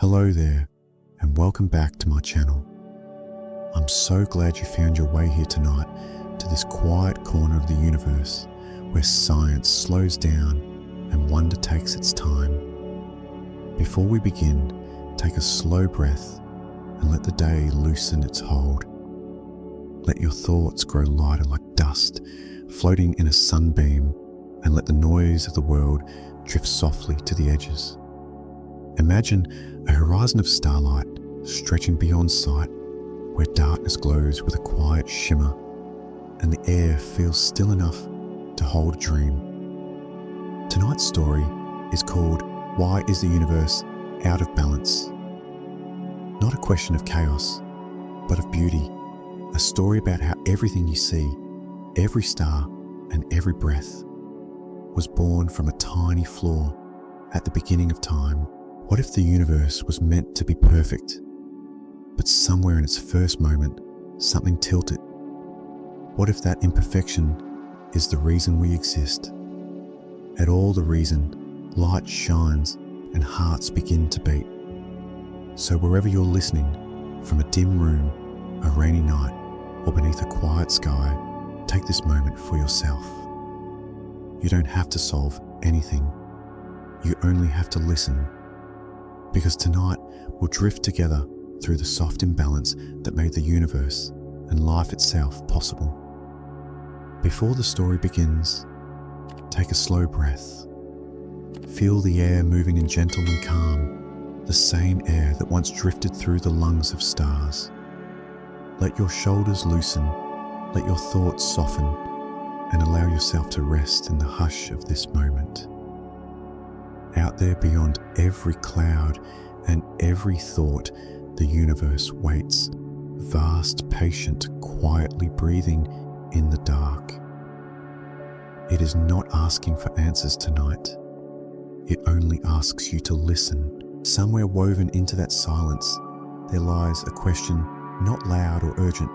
Hello there, and welcome back to my channel. I'm so glad you found your way here tonight to this quiet corner of the universe where science slows down and wonder takes its time. Before we begin, take a slow breath and let the day loosen its hold. Let your thoughts grow lighter like dust floating in a sunbeam, and let the noise of the world drift softly to the edges. Imagine a horizon of starlight stretching beyond sight, where darkness glows with a quiet shimmer and the air feels still enough to hold a dream. Tonight's story is called Why is the Universe Out of Balance? Not a question of chaos, but of beauty. A story about how everything you see, every star and every breath, was born from a tiny flaw at the beginning of time. What if the universe was meant to be perfect, but somewhere in its first moment, something tilted? What if that imperfection is the reason we exist? At all the reason, light shines and hearts begin to beat. So wherever you're listening, from a dim room, a rainy night, or beneath a quiet sky, take this moment for yourself. You don't have to solve anything. You only have to listen. Because tonight we'll drift together through the soft imbalance that made the universe and life itself possible. Before the story begins, take a slow breath. Feel the air moving in gentle and calm, the same air that once drifted through the lungs of stars. Let your shoulders loosen, let your thoughts soften, and allow yourself to rest in the hush of this moment. Out there beyond every cloud and every thought, the universe waits, vast, patient, quietly breathing in the dark. It is not asking for answers tonight. It only asks you to listen. Somewhere woven into that silence, there lies a question, not loud or urgent,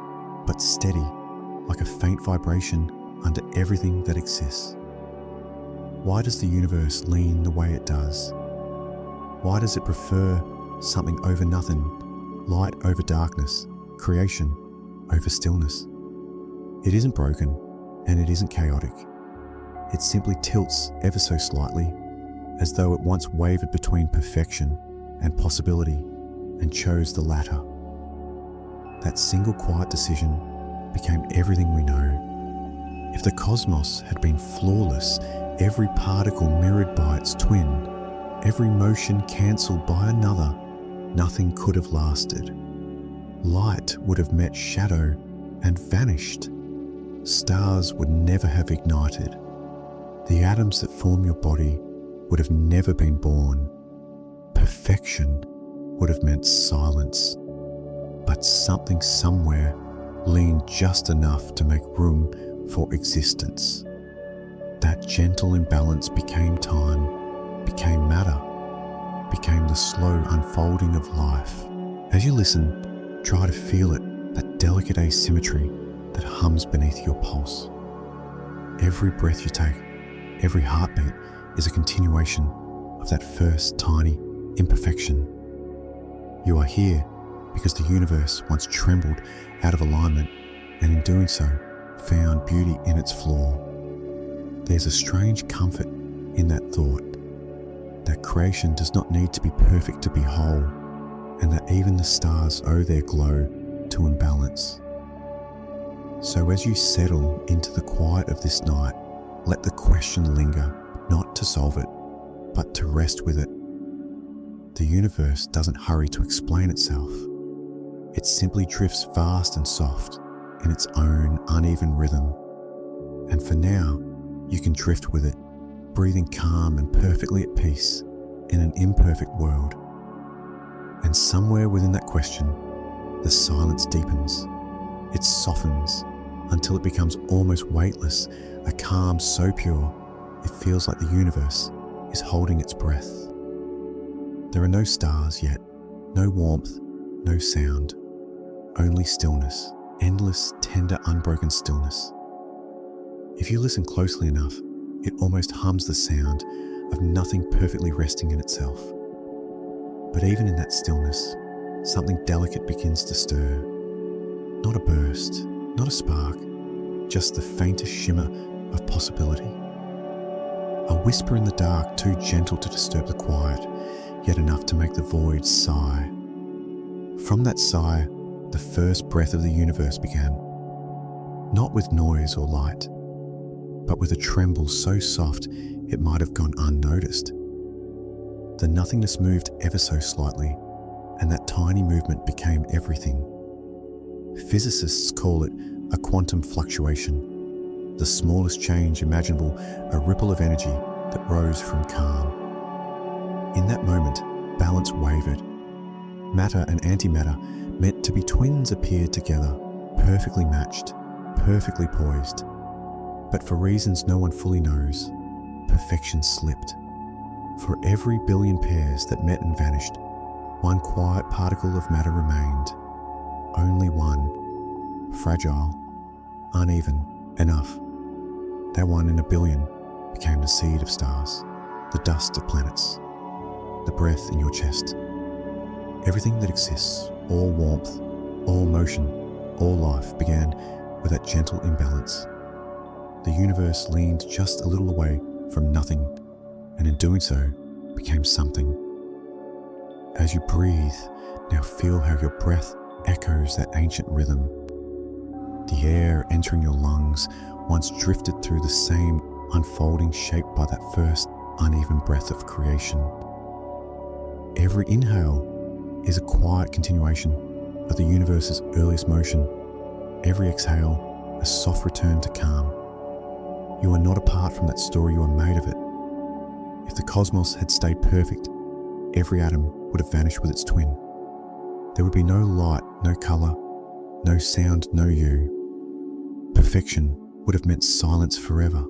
but steady, like a faint vibration under everything that exists. Why does the universe lean the way it does? Why does it prefer something over nothing, light over darkness, creation over stillness? It isn't broken and it isn't chaotic. It simply tilts ever so slightly, as though it once wavered between perfection and possibility and chose the latter. That single quiet decision became everything we know. If the cosmos had been flawless, every particle mirrored by its twin, every motion cancelled by another, nothing could have lasted. Light would have met shadow and vanished. Stars would never have ignited. The atoms that form your body would have never been born. Perfection would have meant silence. But something somewhere leaned just enough to make room for existence. That gentle imbalance became time, became matter, became the slow unfolding of life. As you listen, try to feel it, that delicate asymmetry that hums beneath your pulse. Every breath you take, every heartbeat is a continuation of that first tiny imperfection. You are here because the universe once trembled out of alignment, and in doing so, found beauty in its flaw. There's a strange comfort in that thought, that creation does not need to be perfect to be whole, and that even the stars owe their glow to imbalance. So as you settle into the quiet of this night, let the question linger, not to solve it, but to rest with it. The universe doesn't hurry to explain itself. It simply drifts vast and soft in its own uneven rhythm. And for now, you can drift with it, breathing calm and perfectly at peace in an imperfect world. And somewhere within that question, the silence deepens. It softens until it becomes almost weightless, a calm so pure, it feels like the universe is holding its breath. There are no stars yet, no warmth, no sound, only stillness, endless, tender, unbroken stillness. If you listen closely enough, it almost hums the sound of nothing perfectly resting in itself. But even in that stillness, something delicate begins to stir. Not a burst, not a spark, just the faintest shimmer of possibility. A whisper in the dark, too gentle to disturb the quiet, yet enough to make the void sigh. From that sigh, the first breath of the universe began. Not with noise or light, but with a tremble so soft it might have gone unnoticed. The nothingness moved ever so slightly, and that tiny movement became everything. Physicists call it a quantum fluctuation, the smallest change imaginable, a ripple of energy that rose from calm. In that moment, balance wavered. Matter and antimatter, meant to be twins, appeared together, perfectly matched, perfectly poised. But for reasons no one fully knows, perfection slipped. For every billion pairs that met and vanished, one quiet particle of matter remained. Only one, fragile, uneven, enough. That one in a billion became the seed of stars, the dust of planets, the breath in your chest. Everything that exists, all warmth, all motion, all life, began with that gentle imbalance. The universe leaned just a little away from nothing, and in doing so, became something. As you breathe, now feel how your breath echoes that ancient rhythm. The air entering your lungs once drifted through the same unfolding shaped by that first uneven breath of creation. Every inhale is a quiet continuation of the universe's earliest motion. Every exhale, a soft return to calm. You are not apart from that story, you are made of it. If the cosmos had stayed perfect, every atom would have vanished with its twin. There would be no light, no colour, no sound, no you. Perfection would have meant silence forever.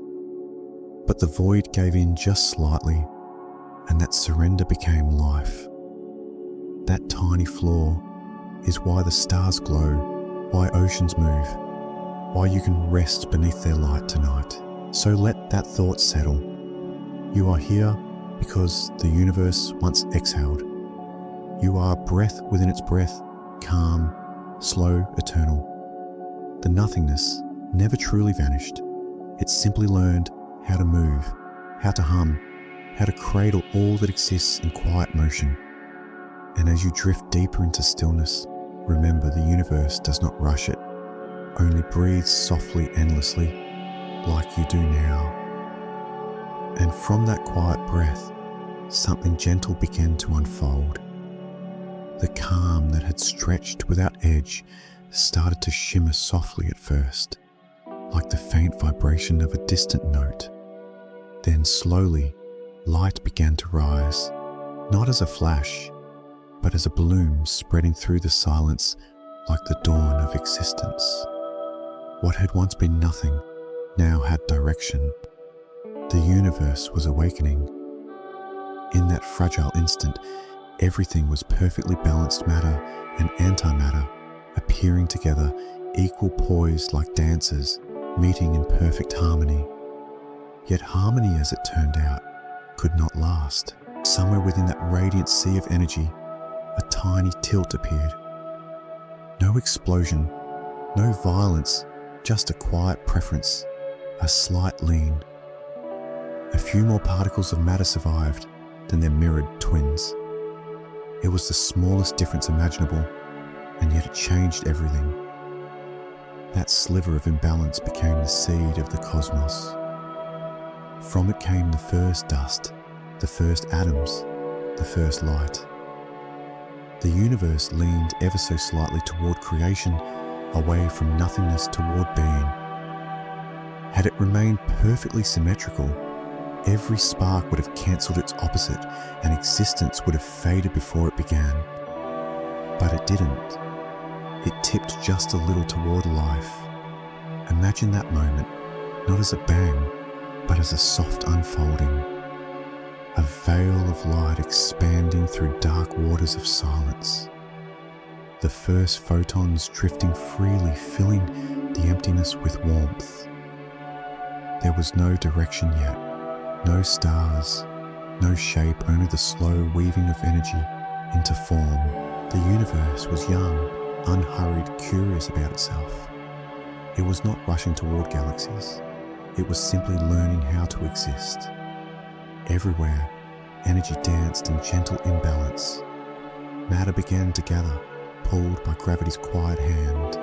But the void gave in just slightly, and that surrender became life. That tiny flaw is why the stars glow, why oceans move, why you can rest beneath their light tonight. So let that thought settle. You are here because the universe once exhaled. You are a breath within its breath, calm, slow, eternal. The nothingness never truly vanished. It simply learned how to move, how to hum, how to cradle all that exists in quiet motion. And as you drift deeper into stillness, remember the universe does not rush it, only breathes softly, endlessly, like you do now. And from that quiet breath, something gentle began to unfold. The calm that had stretched without edge started to shimmer softly at first, like the faint vibration of a distant note. Then slowly, light began to rise, not as a flash, but as a bloom spreading through the silence like the dawn of existence. What had once been nothing now had direction. The universe was awakening. In that fragile instant, everything was perfectly balanced, matter and antimatter appearing together, equal poised like dancers, meeting in perfect harmony. Yet harmony, as it turned out, could not last. Somewhere within that radiant sea of energy, a tiny tilt appeared. No explosion, no violence, just a quiet preference, a slight lean. A few more particles of matter survived than their mirrored twins. It was the smallest difference imaginable, and yet it changed everything. That sliver of imbalance became the seed of the cosmos. From it came the first dust, the first atoms, the first light. The universe leaned ever so slightly toward creation, away from nothingness toward being. Had it remained perfectly symmetrical, every spark would have cancelled its opposite and existence would have faded before it began. But it didn't. It tipped just a little toward life. Imagine that moment, not as a bang, but as a soft unfolding. A veil of light expanding through dark waters of silence. The first photons drifting freely, filling the emptiness with warmth. There was no direction yet, no stars, no shape, only the slow weaving of energy, into form, the universe was young, unhurried, curious about itself. It was not rushing toward galaxies. It was simply learning how to exist. Everywhere, energy danced in gentle imbalance. Matter began to gather, pulled by gravity's quiet hand.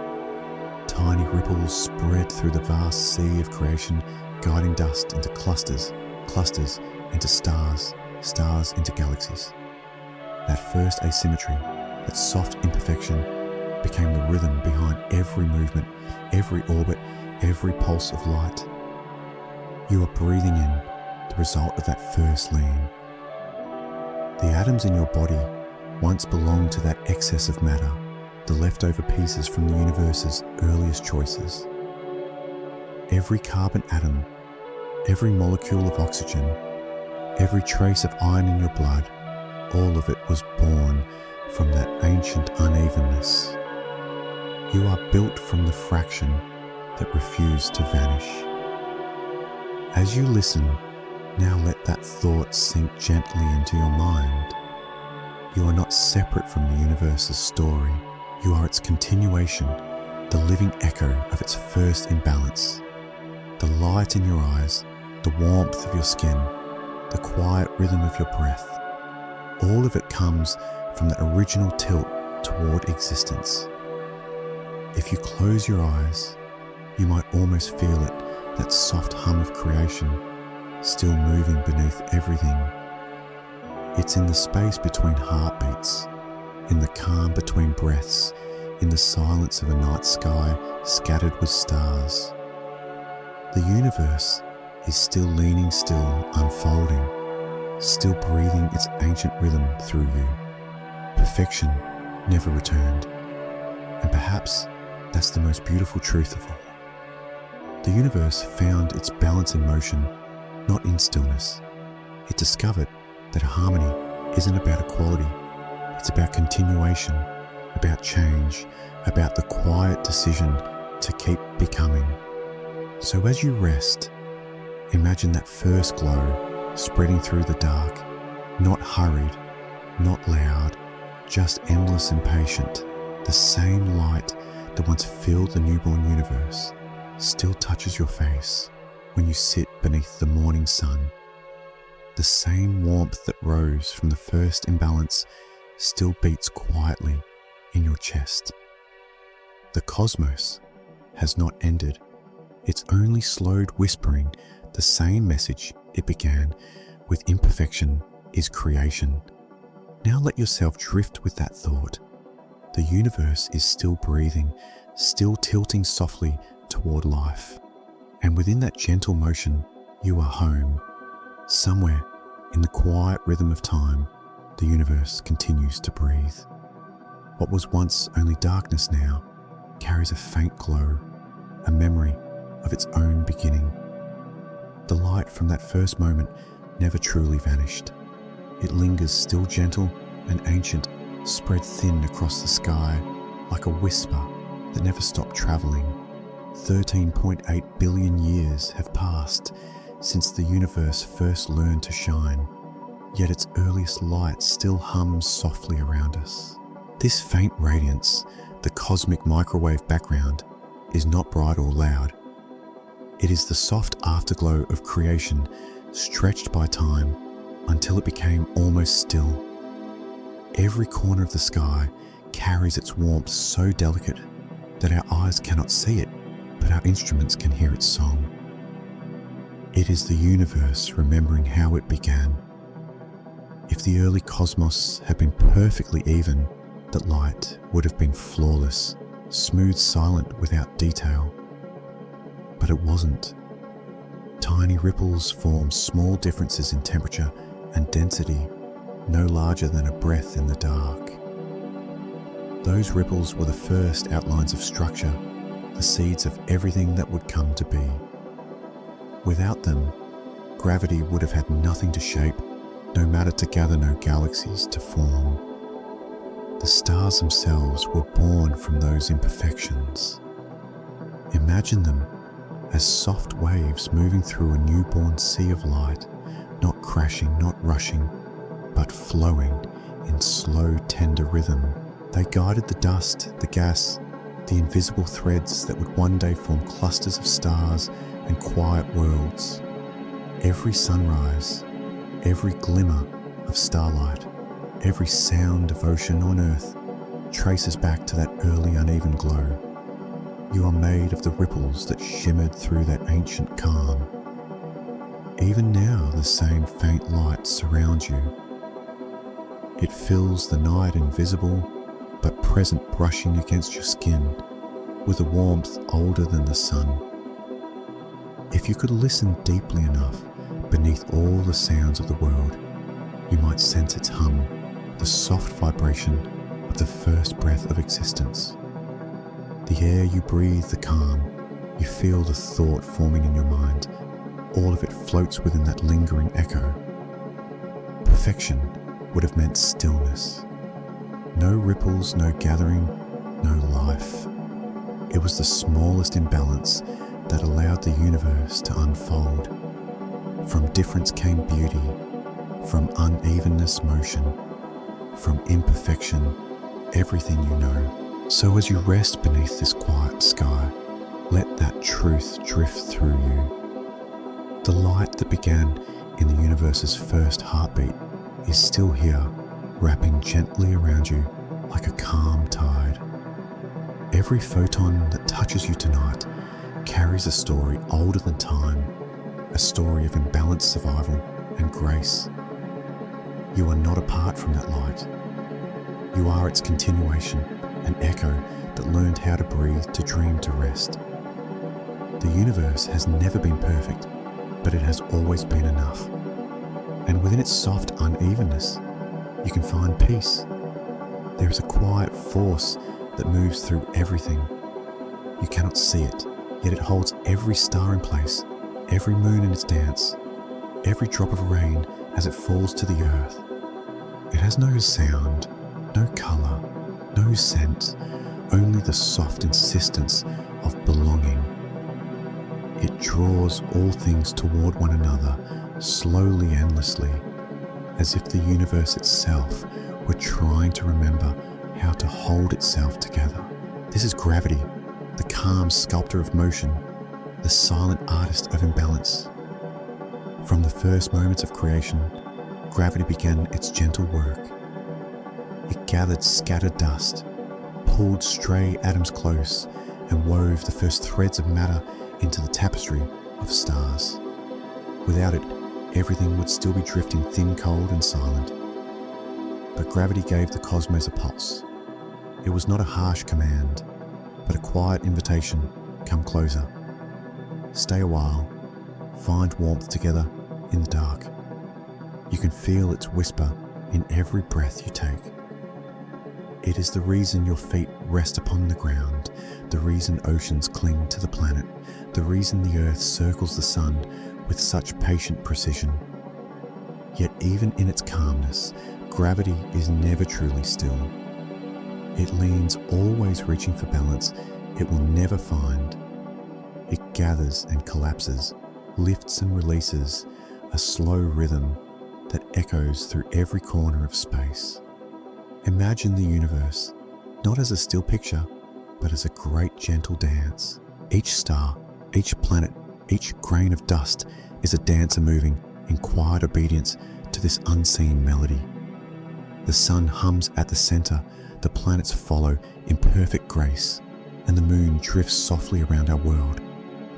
Tiny ripples spread through the vast sea of creation, guiding dust into clusters, clusters into stars, stars into galaxies. That first asymmetry, that soft imperfection, became the rhythm behind every movement, every orbit, every pulse of light. You are breathing in the result of that first lean. The atoms in your body once belonged to that excess of matter, the leftover pieces from the universe's earliest choices. Every carbon atom, every molecule of oxygen, every trace of iron in your blood, all of it was born from that ancient unevenness. You are built from the fraction that refused to vanish. As you listen, now let that thought sink gently into your mind. You are not separate from the universe's story. You are its continuation, the living echo of its first imbalance. The light in your eyes, the warmth of your skin, the quiet rhythm of your breath, all of it comes from the original tilt toward existence. If you close your eyes, you might almost feel it, that soft hum of creation, still moving beneath everything. It's in the space between heartbeats, in the calm between breaths, in the silence of a night sky scattered with stars. The universe is still leaning still, unfolding, still breathing its ancient rhythm through you. Perfection never returned. And perhaps that's the most beautiful truth of all. The universe found its balance in motion, not in stillness. It discovered that harmony isn't about equality. It's about continuation, about change, about the quiet decision to keep becoming. So as you rest, imagine that first glow spreading through the dark, not hurried, not loud, just endless and patient. The same light that once filled the newborn universe still touches your face when you sit beneath the morning sun. The same warmth that rose from the first imbalance still beats quietly in your chest. The cosmos has not ended. It's only slowed whispering the same message it began with: imperfection is creation. Now let yourself drift with that thought. The universe is still breathing, still tilting softly toward life. And within that gentle motion, you are home. Somewhere in the quiet rhythm of time, the universe continues to breathe. What was once only darkness now carries a faint glow, a memory of its own beginning. The light from that first moment never truly vanished. It lingers still gentle and ancient, spread thin across the sky like a whisper that never stopped traveling. 13.8 billion years have passed since the universe first learned to shine, yet its earliest light still hums softly around us. This faint radiance, the cosmic microwave background, is not bright or loud. It is the soft afterglow of creation stretched by time until it became almost still. Every corner of the sky carries its warmth so delicate that our eyes cannot see it, but our instruments can hear its song. It is the universe remembering how it began. If the early cosmos had been perfectly even, the light would have been flawless, smooth, silent, without detail. But it wasn't. Tiny ripples formed small differences in temperature and density, no larger than a breath in the dark. Those ripples were the first outlines of structure, the seeds of everything that would come to be. Without them, gravity would have had nothing to shape, no matter to gather, no galaxies to form. The stars themselves were born from those imperfections. Imagine them as soft waves moving through a newborn sea of light, not crashing, not rushing, but flowing, in slow, tender rhythm. They guided the dust, the gas, the invisible threads that would one day form clusters of stars and quiet worlds. Every sunrise, every glimmer of starlight, every sound of ocean on earth traces back to that early uneven glow. You are made of the ripples that shimmered through that ancient calm. Even now, the same faint light surrounds you. It fills the night invisible, but present, brushing against your skin with a warmth older than the sun. If you could listen deeply enough beneath all the sounds of the world, you might sense its hum, the soft vibration of the first breath of existence. The air you breathe, the calm, you feel the thought forming in your mind. All of it floats within that lingering echo. Perfection would have meant stillness. No ripples, no gathering, no life. It was the smallest imbalance that allowed the universe to unfold. From difference came beauty, from unevenness motion, from imperfection everything you know. So as you rest beneath this quiet sky, let that truth drift through you. The light that began in the universe's first heartbeat is still here, wrapping gently around you like a calm tide. Every photon that touches you tonight carries a story older than time, a story of imbalanced survival and grace. You are not apart from that light. You are its continuation, an echo that learned how to breathe, to dream, to rest. The universe has never been perfect, but it has always been enough. And within its soft unevenness, you can find peace. There is a quiet force that moves through everything. You cannot see it, yet it holds every star in place, every moon in its dance, every drop of rain as it falls to the earth. It has no sound, no colour, no scent, only the soft insistence of belonging. It draws all things toward one another, slowly, endlessly, as if the universe itself were trying to remember how to hold itself together. This is gravity, the calm sculptor of motion, the silent artist of imbalance. From the first moments of creation, gravity began its gentle work. It gathered scattered dust, pulled stray atoms close, and wove the first threads of matter into the tapestry of stars. Without it, everything would still be drifting thin, cold, and silent. But gravity gave the cosmos a pulse. It was not a harsh command, but a quiet invitation. Come closer. Stay a while. Find warmth together in the dark. You can feel its whisper in every breath you take. It is the reason your feet rest upon the ground, the reason oceans cling to the planet, the reason the earth circles the sun with such patient precision. Yet even in its calmness, gravity is never truly still. It leans, always reaching for balance it will never find. It gathers and collapses, lifts and releases, a slow rhythm that echoes through every corner of space. Imagine the universe, not as a still picture, but as a great gentle dance. Each star, each planet, each grain of dust is a dancer moving in quiet obedience to this unseen melody. The sun hums at the center, the planets follow in perfect grace, and the moon drifts softly around our world,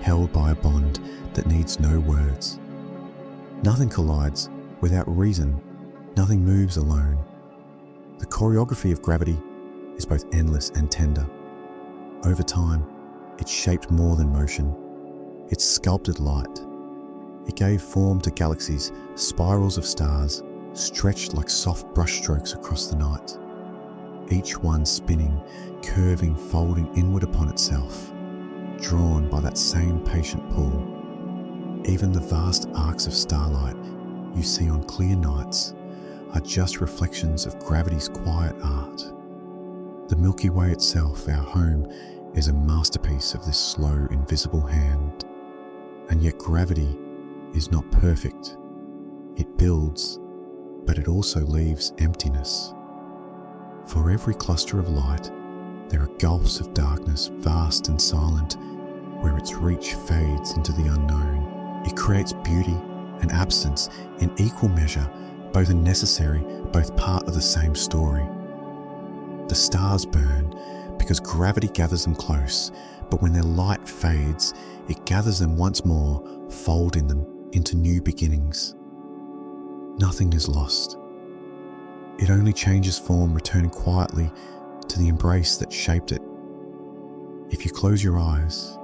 held by a bond that needs no words. Nothing collides without reason, nothing moves alone. The choreography of gravity is both endless and tender. Over time, it shaped more than motion. It sculpted light. It gave form to galaxies, spirals of stars, stretched like soft brushstrokes across the night. Each one spinning, curving, folding inward upon itself, drawn by that same patient pull. Even the vast arcs of starlight you see on clear nights are just reflections of gravity's quiet art. The Milky Way itself, our home, is a masterpiece of this slow, invisible hand. And yet gravity is not perfect. It builds, but it also leaves emptiness. For every cluster of light, there are gulfs of darkness, vast and silent, where its reach fades into the unknown. It creates beauty and absence in equal measure, both are necessary, both part of the same story. The stars burn because gravity gathers them close, but when their light fades, it gathers them once more, folding them into new beginnings. Nothing is lost. It only changes form, returning quietly to the embrace that shaped it. If you close your eyes,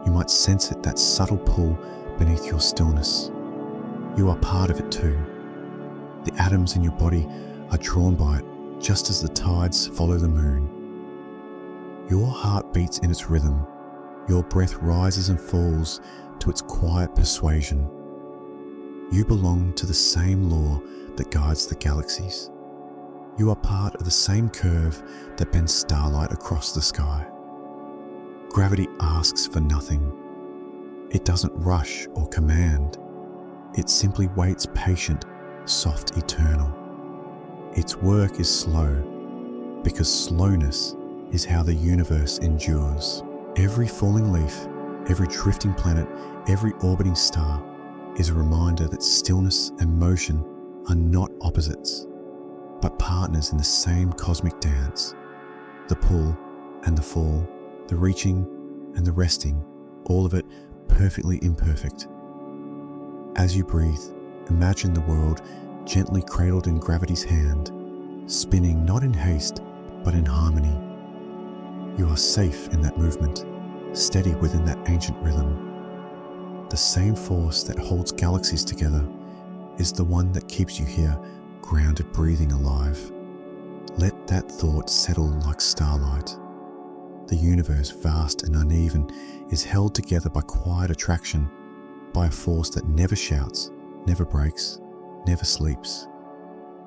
you might sense it, that subtle pull beneath your stillness. You are part of it too. The atoms in your body are drawn by it, just as the tides follow the moon. Your heart beats in its rhythm. Your breath rises and falls to its quiet persuasion. You belong to the same law that guides the galaxies. You are part of the same curve that bends starlight across the sky. Gravity asks for nothing. It doesn't rush or command. It simply waits patient, soft, eternal. Its work is slow, because slowness is how the universe endures. Every falling leaf, every drifting planet, every orbiting star is a reminder that stillness and motion are not opposites, but partners in the same cosmic dance. The pull and the fall, the reaching and the resting, all of it perfectly imperfect. As you breathe, imagine the world gently cradled in gravity's hand, spinning not in haste, but in harmony. You are safe in that movement, steady within that ancient rhythm. The same force that holds galaxies together is the one that keeps you here, grounded, breathing, alive. Let that thought settle like starlight. The universe, vast and uneven, is held together by quiet attraction, by a force that never shouts, never breaks, never sleeps.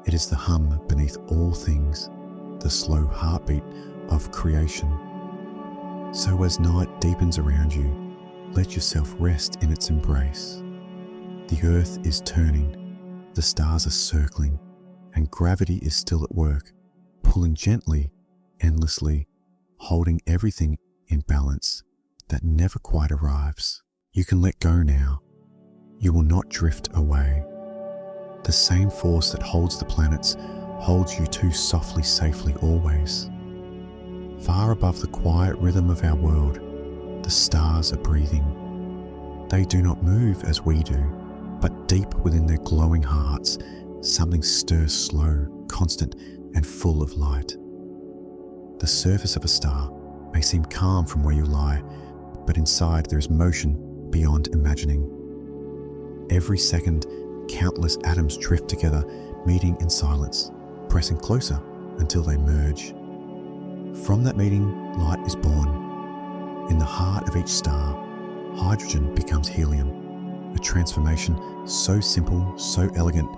It is the hum beneath all things, the slow heartbeat of creation. So as night deepens around you, let yourself rest in its embrace. The earth is turning, the stars are circling, and gravity is still at work, pulling gently, endlessly, holding everything in balance that never quite arrives. You can let go now. You will not drift away. The same force that holds the planets holds you too softly, safely, always. Far above the quiet rhythm of our world, the stars are breathing. They do not move as we do, but deep within their glowing hearts, something stirs slow, constant, and full of light. The surface of a star may seem calm from where you lie, but inside there is motion beyond imagining. Every second, countless atoms drift together, meeting in silence, pressing closer until they merge. From that meeting, light is born. In the heart of each star, hydrogen becomes helium, a transformation so simple, so elegant,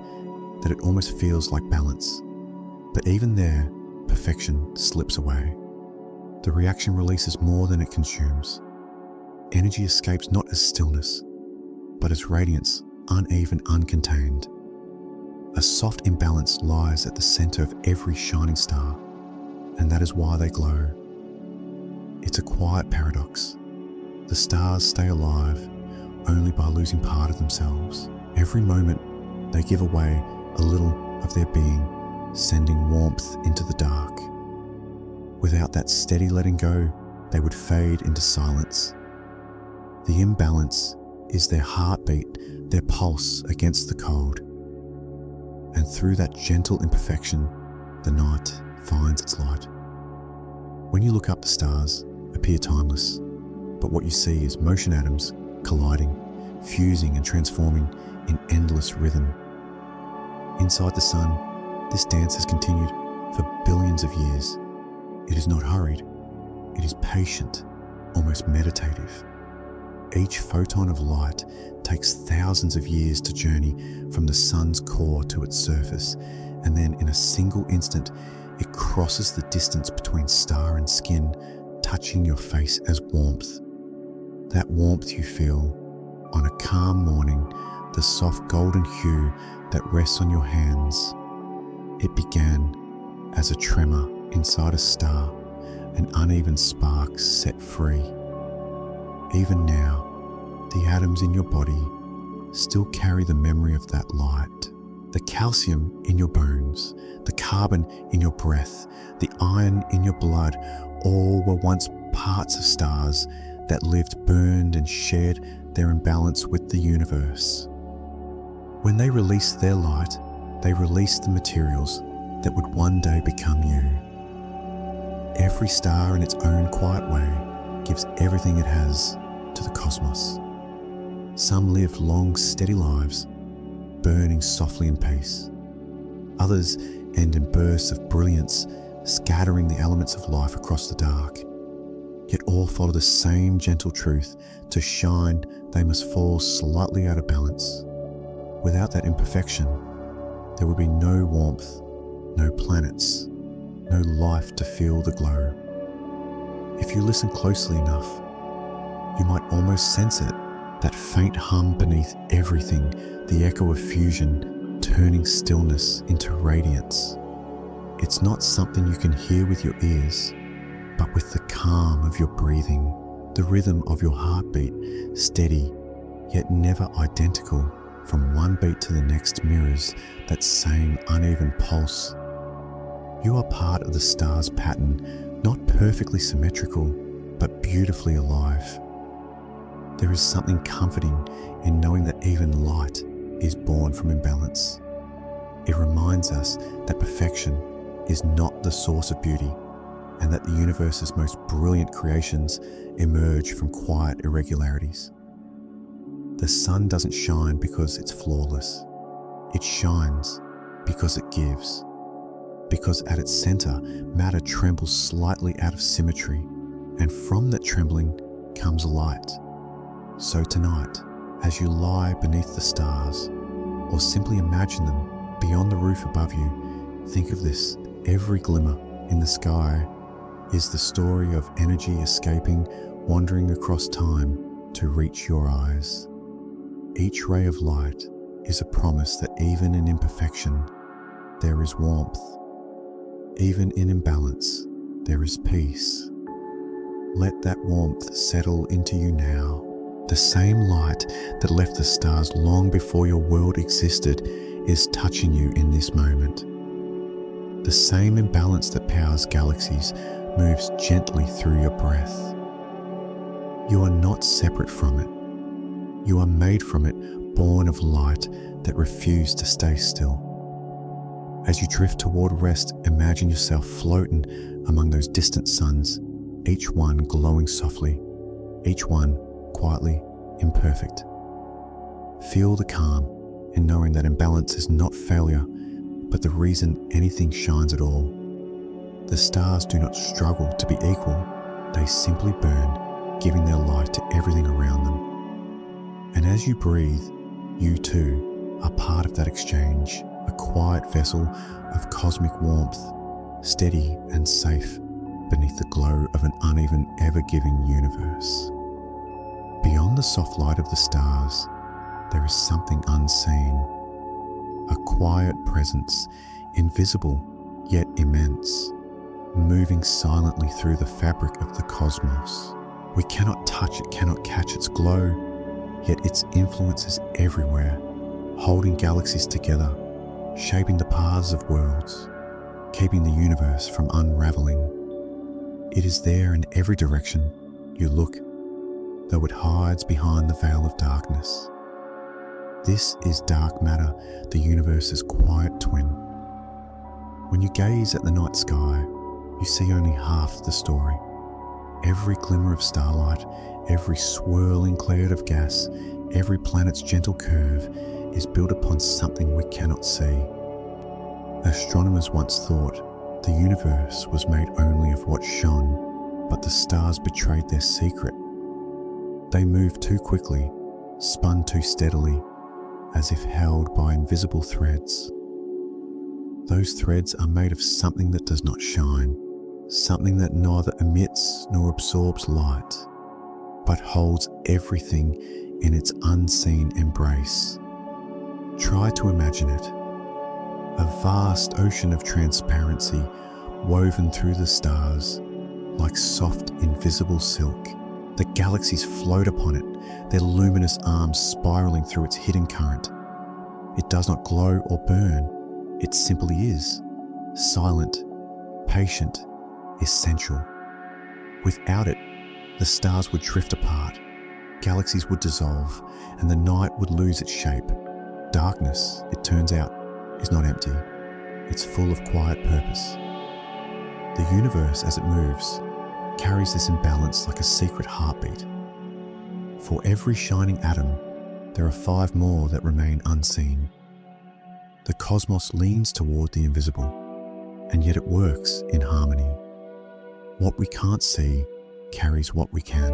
that it almost feels like balance. But even there, perfection slips away. The reaction releases more than it consumes. Energy escapes not as stillness, but as radiance, uneven, uncontained. A soft imbalance lies at the center of every shining star, and that is why they glow. It's a quiet paradox. The stars stay alive only by losing part of themselves. Every moment, they give away a little of their being, sending warmth into the dark. Without that steady letting go, they would fade into silence. The imbalance is their heartbeat, their pulse against the cold. And through that gentle imperfection, the night finds its light. When you look up, the stars appear timeless, but what you see is motion atoms colliding, fusing and transforming in endless rhythm. Inside the sun, this dance has continued for billions of years. It is not hurried, it is patient, almost meditative. Each photon of light takes thousands of years to journey from the sun's core to its surface, and then in a single instant, it crosses the distance between star and skin, touching your face as warmth. That warmth you feel on a calm morning, the soft golden hue that rests on your hands. It began as a tremor inside a star, an uneven spark set free. Even now, the atoms in your body still carry the memory of that light. The calcium in your bones, the carbon in your breath, the iron in your blood, all were once parts of stars that lived, burned, and shared their imbalance with the universe. When they released their light, they released the materials that would one day become you. Every star in its own quiet way gives everything it has to the cosmos. Some live long, steady lives, burning softly in peace. Others end in bursts of brilliance, scattering the elements of life across the dark. Yet all follow the same gentle truth: to shine, they must fall slightly out of balance. Without that imperfection, there would be no warmth, no planets, no life to feel the glow. If you listen closely enough, you might almost sense it, that faint hum beneath everything, the echo of fusion, turning stillness into radiance. It's not something you can hear with your ears, but with the calm of your breathing, the rhythm of your heartbeat, steady, yet never identical. From one beat to the next mirrors that same uneven pulse. You are part of the star's pattern, not perfectly symmetrical, but beautifully alive. There is something comforting in knowing that even light is born from imbalance. It reminds us that perfection is not the source of beauty, and that the universe's most brilliant creations emerge from quiet irregularities. The sun doesn't shine because it's flawless. It shines because it gives. Because at its center, matter trembles slightly out of symmetry, and from that trembling comes light. So tonight, as you lie beneath the stars, or simply imagine them beyond the roof above you, think of this: every glimmer in the sky is the story of energy escaping, wandering across time to reach your eyes. Each ray of light is a promise that even in imperfection, there is warmth. Even in imbalance, there is peace. Let that warmth settle into you now. The same light that left the stars long before your world existed is touching you in this moment. The same imbalance that powers galaxies moves gently through your breath. You are not separate from it. You are made from it, born of light that refused to stay still. As you drift toward rest, imagine yourself floating among those distant suns, each one glowing softly, each one quietly imperfect. Feel the calm in knowing that imbalance is not failure, but the reason anything shines at all. The stars do not struggle to be equal, they simply burn, giving their light to everything around them. And as you breathe, you too are part of that exchange, a quiet vessel of cosmic warmth, steady and safe beneath the glow of an uneven, ever-giving universe. Beyond the soft light of the stars, there is something unseen, a quiet presence, invisible yet immense, moving silently through the fabric of the cosmos. We cannot touch it, cannot catch its glow, yet its influence is everywhere, holding galaxies together, shaping the paths of worlds, keeping the universe from unraveling. It is there in every direction you look, though it hides behind the veil of darkness. This is dark matter, the universe's quiet twin. When you gaze at the night sky, you see only half the story. Every glimmer of starlight, every swirling cloud of gas, every planet's gentle curve is built upon something we cannot see. Astronomers once thought the universe was made only of what shone, but the stars betrayed their secret. They moved too quickly, spun too steadily, as if held by invisible threads. Those threads are made of something that does not shine, something that neither emits nor absorbs light, but holds everything in its unseen embrace. Try to imagine it. A vast ocean of transparency, woven through the stars like soft, invisible silk. The galaxies float upon it, their luminous arms spiraling through its hidden current. It does not glow or burn, it simply is, silent, patient, essential. Without it, the stars would drift apart, galaxies would dissolve, and the night would lose its shape. Darkness, it turns out, is not empty. It's full of quiet purpose. The universe, as it moves, carries this imbalance like a secret heartbeat. For every shining atom, there are 5 more that remain unseen. The cosmos leans toward the invisible, and yet it works in harmony. What we can't see carries what we can.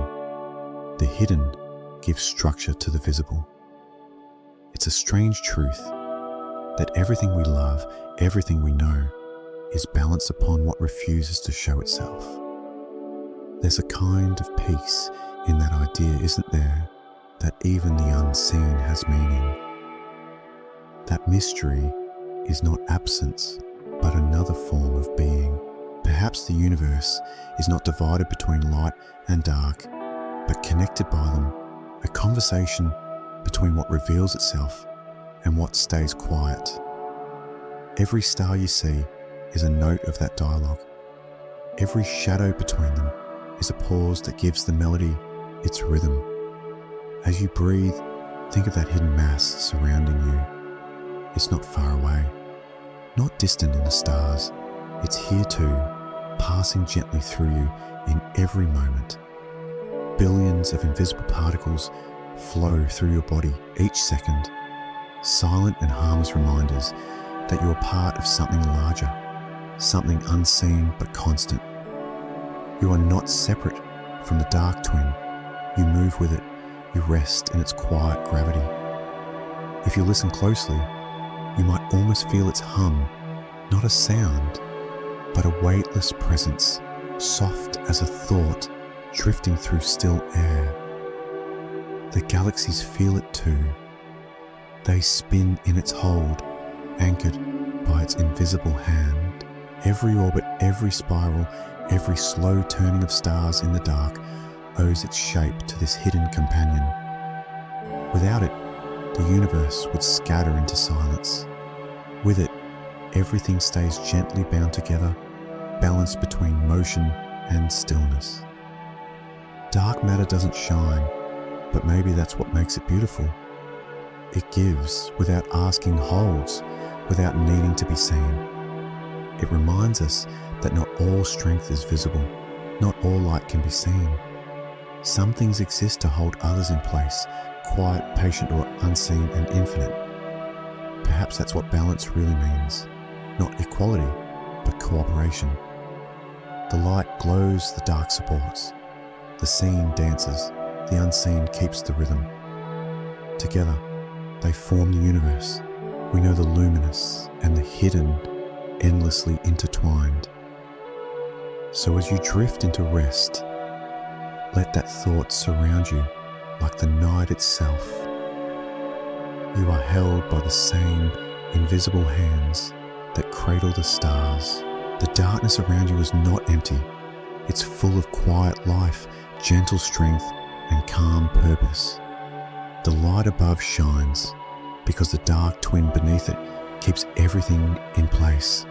The hidden gives structure to the visible. It's a strange truth that everything we love, everything we know, is balanced upon what refuses to show itself. There's a kind of peace in that idea, isn't there, that even the unseen has meaning. That mystery is not absence, but another form of being. Perhaps the universe is not divided between light and dark, but connected by them, a conversation between what reveals itself and what stays quiet. Every star you see is a note of that dialogue. Every shadow between them is a pause that gives the melody its rhythm. As you breathe, think of that hidden mass surrounding you. It's not far away, not distant in the stars. It's here too, passing gently through you in every moment. Billions of invisible particles flow through your body each second, silent and harmless reminders that you are part of something larger, something unseen but constant. You are not separate from the dark twin. You move with it, you rest in its quiet gravity. If you listen closely, you might almost feel its hum, not a sound, but a weightless presence, soft as a thought drifting through still air. The galaxies feel it too. They spin in its hold, anchored by its invisible hand. Every orbit, every spiral, every slow turning of stars in the dark owes its shape to this hidden companion. Without it, the universe would scatter into silence. With it, everything stays gently bound together, balanced between motion and stillness. Dark matter doesn't shine, but maybe that's what makes it beautiful. It gives without asking, holds without needing to be seen. It reminds us that not all strength is visible, not all light can be seen. Some things exist to hold others in place, quiet, patient, or unseen and infinite. Perhaps that's what balance really means. Not equality, but cooperation. The light glows, the dark supports. The seen dances, the unseen keeps the rhythm. Together, they form the universe. We know the luminous and the hidden endlessly intertwined. So as you drift into rest, let that thought surround you like the night itself. You are held by the same invisible hands that cradle the stars. The darkness around you is not empty. It's full of quiet life, gentle strength, and calm purpose. The light above shines because the dark twin beneath it keeps everything in place.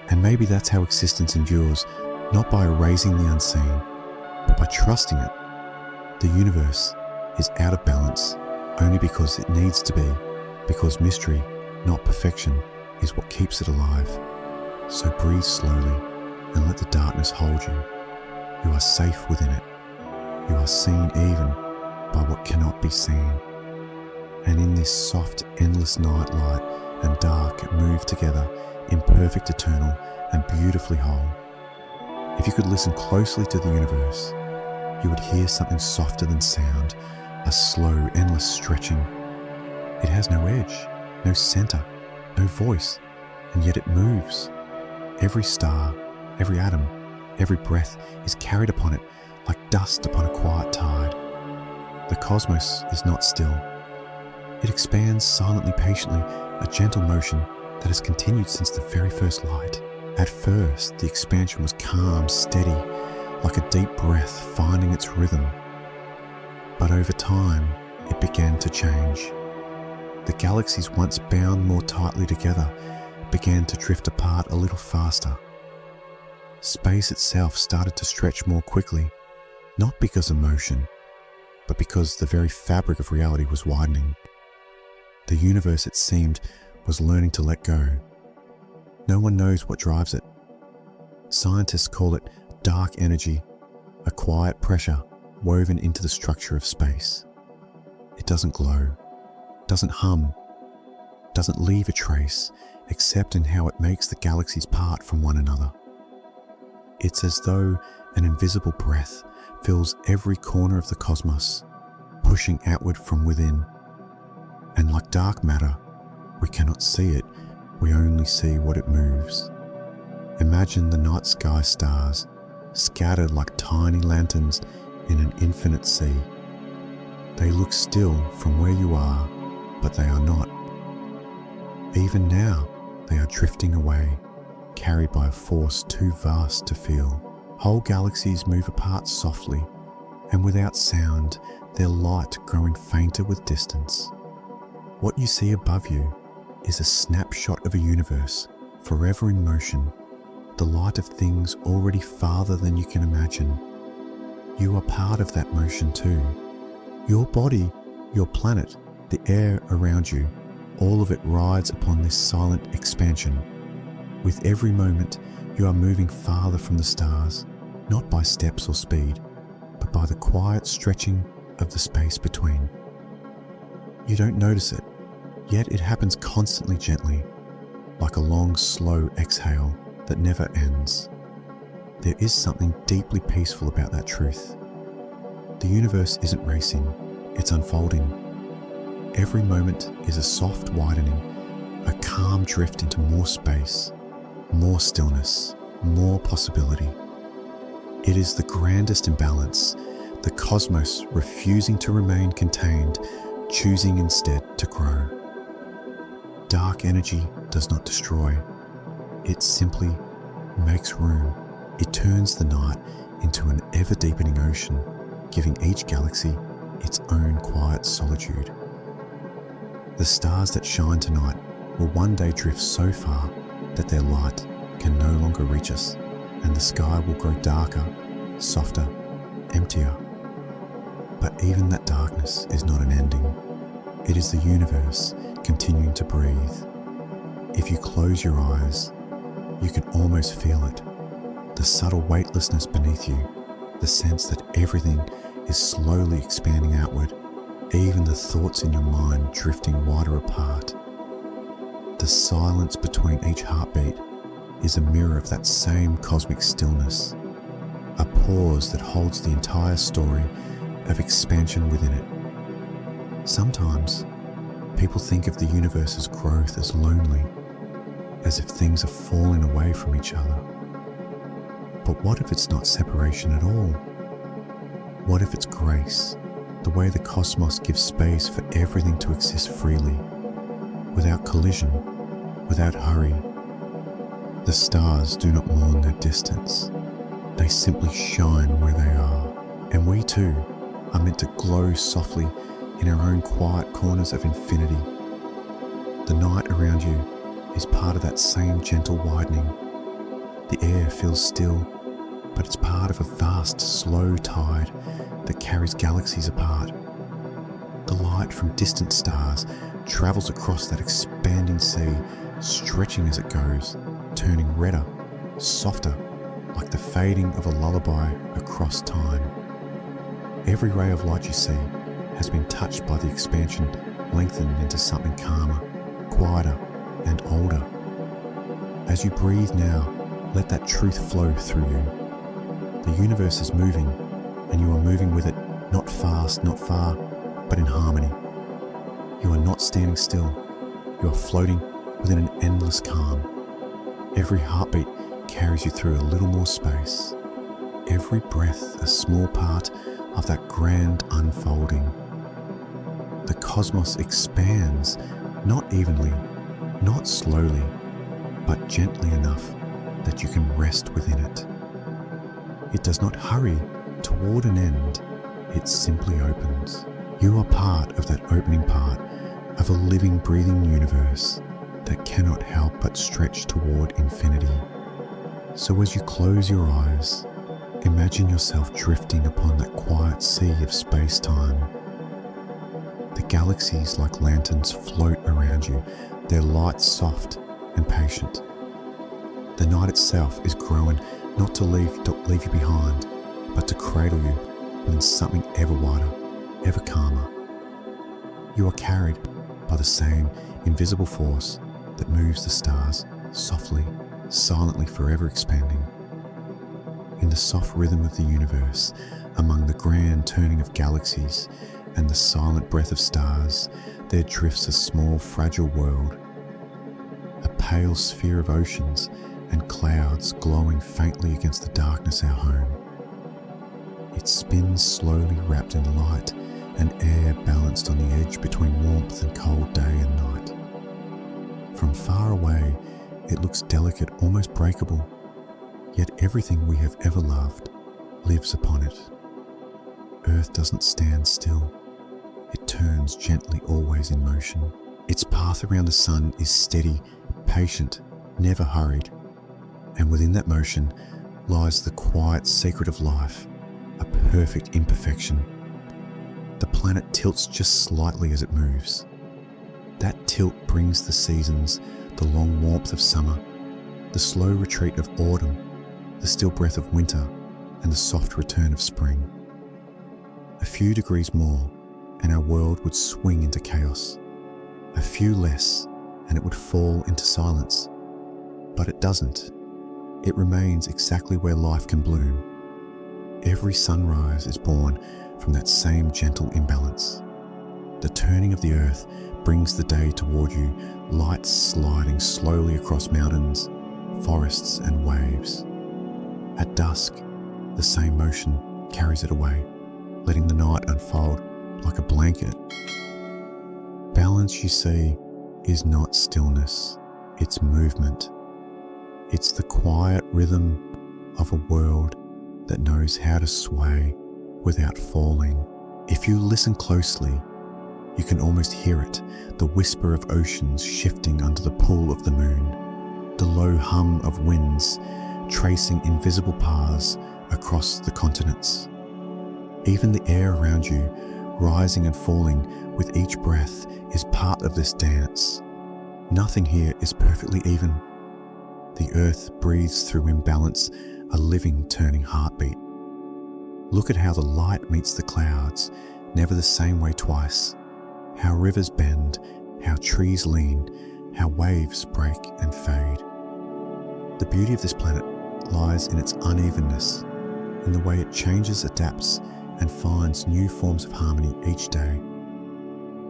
And maybe that's how existence endures, not by erasing the unseen, but by trusting it. The universe is out of balance only because it needs to be, because mystery, not perfection, is what keeps it alive. So breathe slowly and let the darkness hold you. You are safe within it. You are seen even by what cannot be seen. And in this soft, endless night, light and dark move together, imperfect, eternal, and beautifully whole. If you could listen closely to the universe, you would hear something softer than sound, a slow, endless stretching. It has no edge, no center, no voice, and yet it moves. Every star, every atom, every breath is carried upon it like dust upon a quiet tide. The cosmos is not still. It expands silently, patiently, a gentle motion that has continued since the very first light. At first, the expansion was calm, steady, like a deep breath finding its rhythm. But over time, it began to change. The galaxies once bound more tightly together began to drift apart a little faster. Space itself started to stretch more quickly, not because of motion, but because the very fabric of reality was widening. The universe, it seemed, was learning to let go. No one knows what drives it. Scientists call it dark energy, a quiet pressure woven into the structure of space. It doesn't glow, doesn't hum, doesn't leave a trace except in how it makes the galaxies part from one another. It's as though an invisible breath fills every corner of the cosmos, pushing outward from within. And like dark matter, we cannot see it, we only see what it moves. Imagine the night sky stars, scattered like tiny lanterns in an infinite sea. They look still from where you are, but they are not. Even now, they are drifting away, carried by a force too vast to feel. Whole galaxies move apart softly, and without sound, their light growing fainter with distance. What you see above you is a snapshot of a universe forever in motion, the light of things already farther than you can imagine. You are part of that motion too. Your body, your planet, the air around you, all of it rides upon this silent expansion. With every moment, you are moving farther from the stars, not by steps or speed, but by the quiet stretching of the space between. You don't notice it, yet it happens constantly gently, like a long, slow exhale that never ends. There is something deeply peaceful about that truth. The universe isn't racing, it's unfolding. Every moment is a soft widening, a calm drift into more space, more stillness, more possibility. It is the grandest imbalance, the cosmos refusing to remain contained, choosing instead to grow. Dark energy does not destroy, it simply makes room. It turns the night into an ever-deepening ocean, giving each galaxy its own quiet solitude. The stars that shine tonight will one day drift so far that their light can no longer reach us, and the sky will grow darker, softer, emptier. But even that darkness is not an ending. It is the universe continuing to breathe. If you close your eyes, you can almost feel it. The subtle weightlessness beneath you, the sense that everything is slowly expanding outward, even the thoughts in your mind drifting wider apart. The silence between each heartbeat is a mirror of that same cosmic stillness, a pause that holds the entire story of expansion within it. Sometimes, people think of the universe's growth as lonely, as if things are falling away from each other. But what if it's not separation at all? What if it's grace, the way the cosmos gives space for everything to exist freely, without collision, without hurry? The stars do not mourn their distance. They simply shine where they are. And we too are meant to glow softly in our own quiet corners of infinity. The night around you is part of that same gentle widening. The air feels still, but it's part of a vast, slow tide that carries galaxies apart. The light from distant stars travels across that expanding sea, stretching as it goes, turning redder, softer, like the fading of a lullaby across time. Every ray of light you see has been touched by the expansion, lengthened into something calmer, quieter, and older. As you breathe now, let that truth flow through you. The universe is moving, and you are moving with it, not fast, not far, but in harmony. You are not standing still. You are floating within an endless calm. Every heartbeat carries you through a little more space. Every breath a small part of that grand unfolding. The cosmos expands, not evenly, not slowly, but gently enough that you can rest within it. It does not hurry toward an end, it simply opens. You are part of that opening part of a living, breathing universe that cannot help but stretch toward infinity. So as you close your eyes, imagine yourself drifting upon that quiet sea of space-time. The galaxies like lanterns float around you, their light soft and patient. The night itself is growing not to leave you behind, but to cradle you within something ever wider, ever calmer. You are carried by the same invisible force that moves the stars softly, silently, forever expanding. In the soft rhythm of the universe, among the grand turning of galaxies and the silent breath of stars, there drifts a small, fragile world, a pale sphere of oceans and clouds glowing faintly against the darkness our home. It spins slowly, wrapped in light and air, balanced on the edge between warmth and cold day and night. From far away, it looks delicate, almost breakable, yet everything we have ever loved lives upon it. Earth doesn't stand still. It turns gently, always in motion. Its path around the sun is steady, patient, never hurried. And within that motion lies the quiet secret of life, a perfect imperfection. The planet tilts just slightly as it moves. That tilt brings the seasons, the long warmth of summer, the slow retreat of autumn, the still breath of winter, and the soft return of spring. A few degrees more, and our world would swing into chaos. A few less, and it would fall into silence. But it doesn't. It remains exactly where life can bloom. Every sunrise is born from that same gentle imbalance. The turning of the earth brings the day toward you, light sliding slowly across mountains, forests and waves. At dusk, the same motion carries it away, letting the night unfold like a blanket. Balance, you see, is not stillness, it's movement. It's the quiet rhythm of a world that knows how to sway without falling. If you listen closely, you can almost hear it, the whisper of oceans shifting under the pull of the moon, the low hum of winds tracing invisible paths across the continents. Even the air around you, rising and falling with each breath, is part of this dance. Nothing here is perfectly even. The earth breathes through imbalance, a living, turning heartbeat. Look at how the light meets the clouds, never the same way twice. How rivers bend, how trees lean, how waves break and fade. The beauty of this planet lies in its unevenness, in the way it changes, adapts, and finds new forms of harmony each day.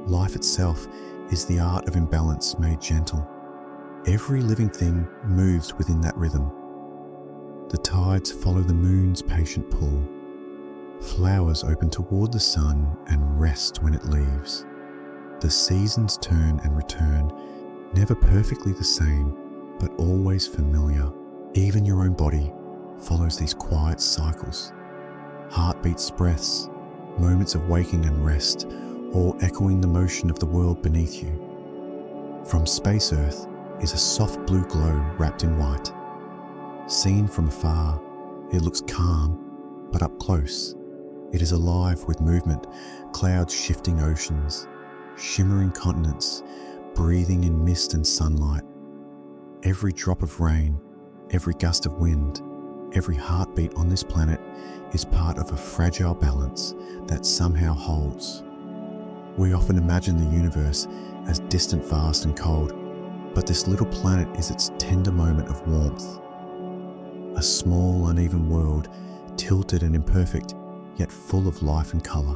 Life itself is the art of imbalance made gentle. Every living thing moves within that rhythm. The tides follow the moon's patient pull. Flowers open toward the sun and rest when it leaves. The seasons turn and return, never perfectly the same, but always familiar. Even your own body follows these quiet cycles. Heartbeats, breaths, moments of waking and rest, all echoing the motion of the world beneath you. From space Earth is a soft blue glow wrapped in white. Seen from afar, it looks calm, but up close, it is alive with movement, clouds shifting oceans, shimmering continents, breathing in mist and sunlight. Every drop of rain, every gust of wind, every heartbeat on this planet is part of a fragile balance that somehow holds. We often imagine the universe as distant, vast and cold, but this little planet is its tender moment of warmth. A small, uneven world, tilted and imperfect, yet full of life and colour.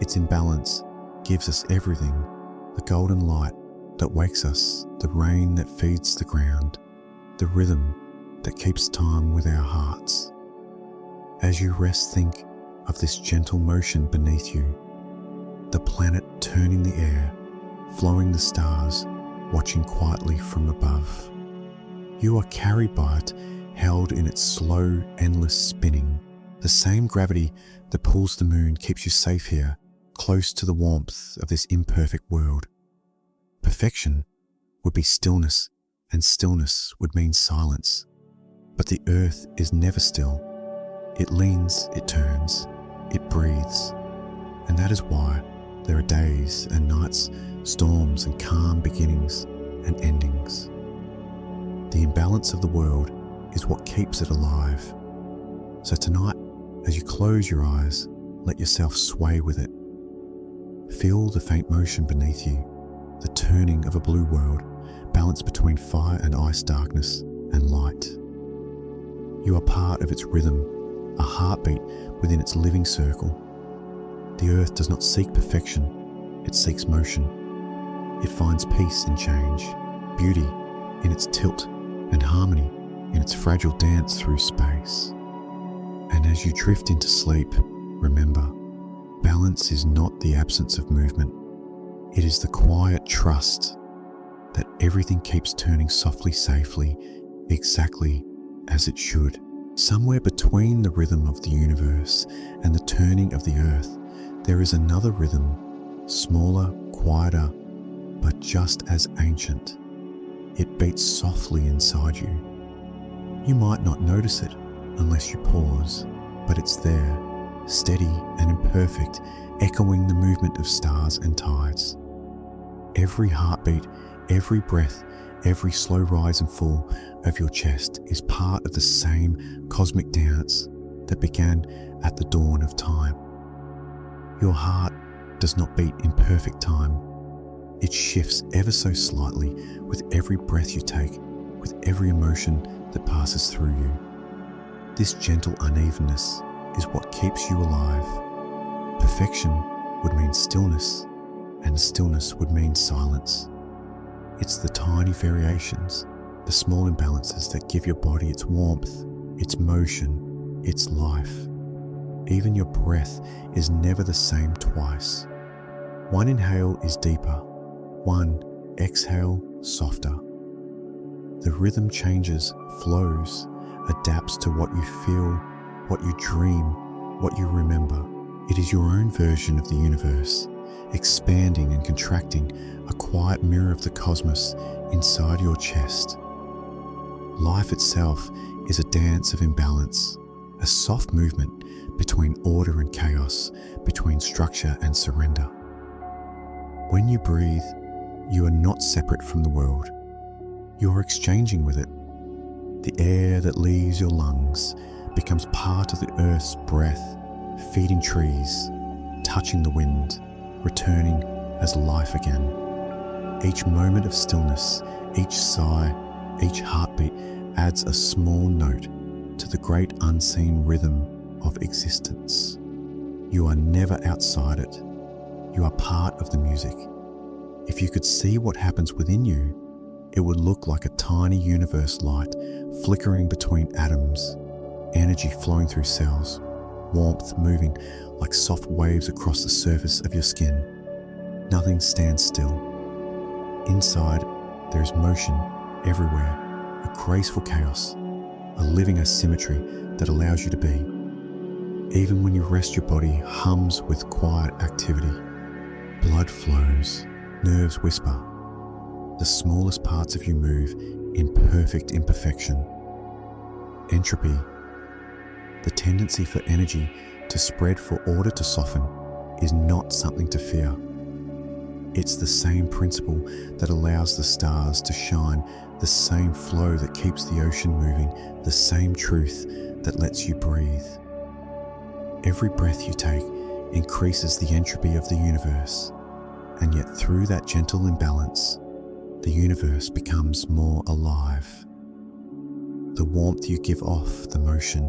Its imbalance gives us everything, the golden light that wakes us, the rain that feeds the ground, the rhythm that keeps time with our hearts. As you rest, think of this gentle motion beneath you, the planet turning the air, flowing the stars, watching quietly from above. You are carried by it, held in its slow, endless spinning. The same gravity that pulls the moon keeps you safe here, close to the warmth of this imperfect world. Perfection would be stillness, and stillness would mean silence. But the earth is never still. It leans, it turns, it breathes. And that is why there are days and nights, storms and calm beginnings and endings. The imbalance of the world is what keeps it alive. So tonight, as you close your eyes, let yourself sway with it. Feel the faint motion beneath you, the turning of a blue world, balanced between fire and ice, darkness and light. You are part of its rhythm, a heartbeat within its living circle. The earth does not seek perfection, it seeks motion. It finds peace in change, beauty in its tilt, and harmony in its fragile dance through space. And as you drift into sleep, remember, balance is not the absence of movement. It is the quiet trust that everything keeps turning softly, safely, exactly as it should. Somewhere between the rhythm of the universe and the turning of the earth, there is another rhythm, smaller, quieter, but just as ancient. It beats softly inside you. You might not notice it unless you pause, but it's there, steady and imperfect, echoing the movement of stars and tides. Every heartbeat, every breath, every slow rise and fall of your chest is part of the same cosmic dance that began at the dawn of time. Your heart does not beat in perfect time. It shifts ever so slightly with every breath you take, with every emotion that passes through you. This gentle unevenness is what keeps you alive. Perfection would mean stillness, and stillness would mean silence. It's the tiny variations, the small imbalances that give your body its warmth, its motion, its life. Even your breath is never the same twice. One inhale is deeper, one exhale softer. The rhythm changes, flows, adapts to what you feel, what you dream, what you remember. It is your own version of the universe, expanding and contracting, a quiet mirror of the cosmos inside your chest. Life itself is a dance of imbalance, a soft movement between order and chaos, between structure and surrender. When you breathe, you are not separate from the world. You are exchanging with it. The air that leaves your lungs becomes part of the earth's breath, feeding trees, touching the wind, returning as life again. Each moment of stillness, each sigh, each heartbeat adds a small note to the great unseen rhythm of existence. You are never outside it. You are part of the music. If you could see what happens within you, it would look like a tiny universe light flickering between atoms, energy flowing through cells, warmth moving like soft waves across the surface of your skin. Nothing stands still. Inside, there is motion everywhere, a graceful chaos, a living asymmetry that allows you to be. Even when you rest, your body hums with quiet activity. Blood flows, nerves whisper. The smallest parts of you move in perfect imperfection. Entropy, the tendency for energy to spread, for order to soften, is not something to fear. It's the same principle that allows the stars to shine, the same flow that keeps the ocean moving, the same truth that lets you breathe. Every breath you take increases the entropy of the universe, and yet through that gentle imbalance, the universe becomes more alive. The warmth you give off, the motion,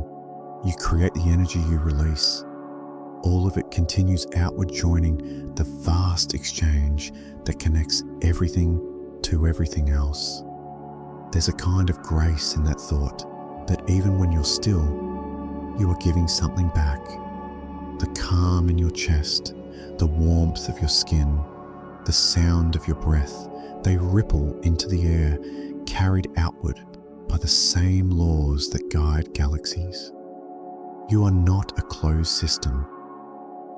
you create the energy you release. All of it continues outward, joining the vast exchange that connects everything to everything else. There's a kind of grace in that thought that even when you're still, you are giving something back. The calm in your chest, the warmth of your skin, the sound of your breath, they ripple into the air, carried outward, by the same laws that guide galaxies. You are not a closed system.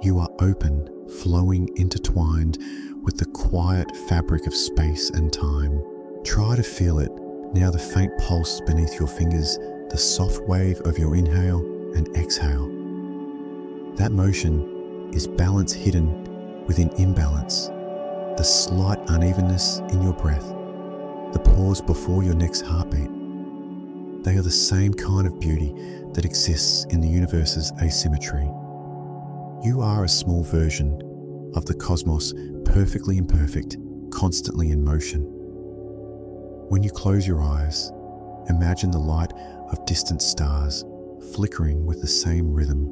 You are open, flowing, intertwined with the quiet fabric of space and time. Try to feel it, now the faint pulse beneath your fingers, the soft wave of your inhale and exhale. That motion is balance hidden within imbalance, the slight unevenness in your breath, the pause before your next heartbeat. They are the same kind of beauty that exists in the universe's asymmetry. You are a small version of the cosmos, perfectly imperfect, constantly in motion. When you close your eyes, imagine the light of distant stars flickering with the same rhythm.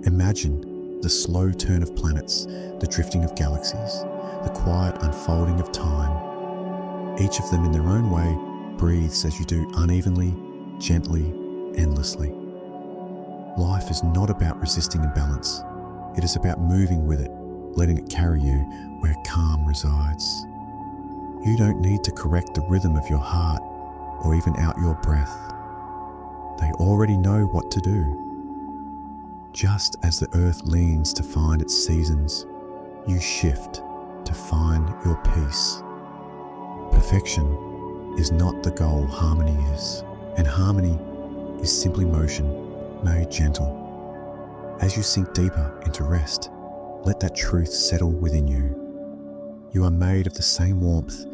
Imagine the slow turn of planets, the drifting of galaxies, the quiet unfolding of time. Each of them in their own way breathes as you do, unevenly, gently, endlessly. Life is not about resisting imbalance. It is about moving with it, letting it carry you where calm resides. You don't need to correct the rhythm of your heart or even out your breath. They already know what to do. Just as the earth leans to find its seasons, you shift to find your peace. Perfection is not the goal, harmony is. And harmony is simply motion made gentle. As you sink deeper into rest, let that truth settle within you. You are made of the same warmth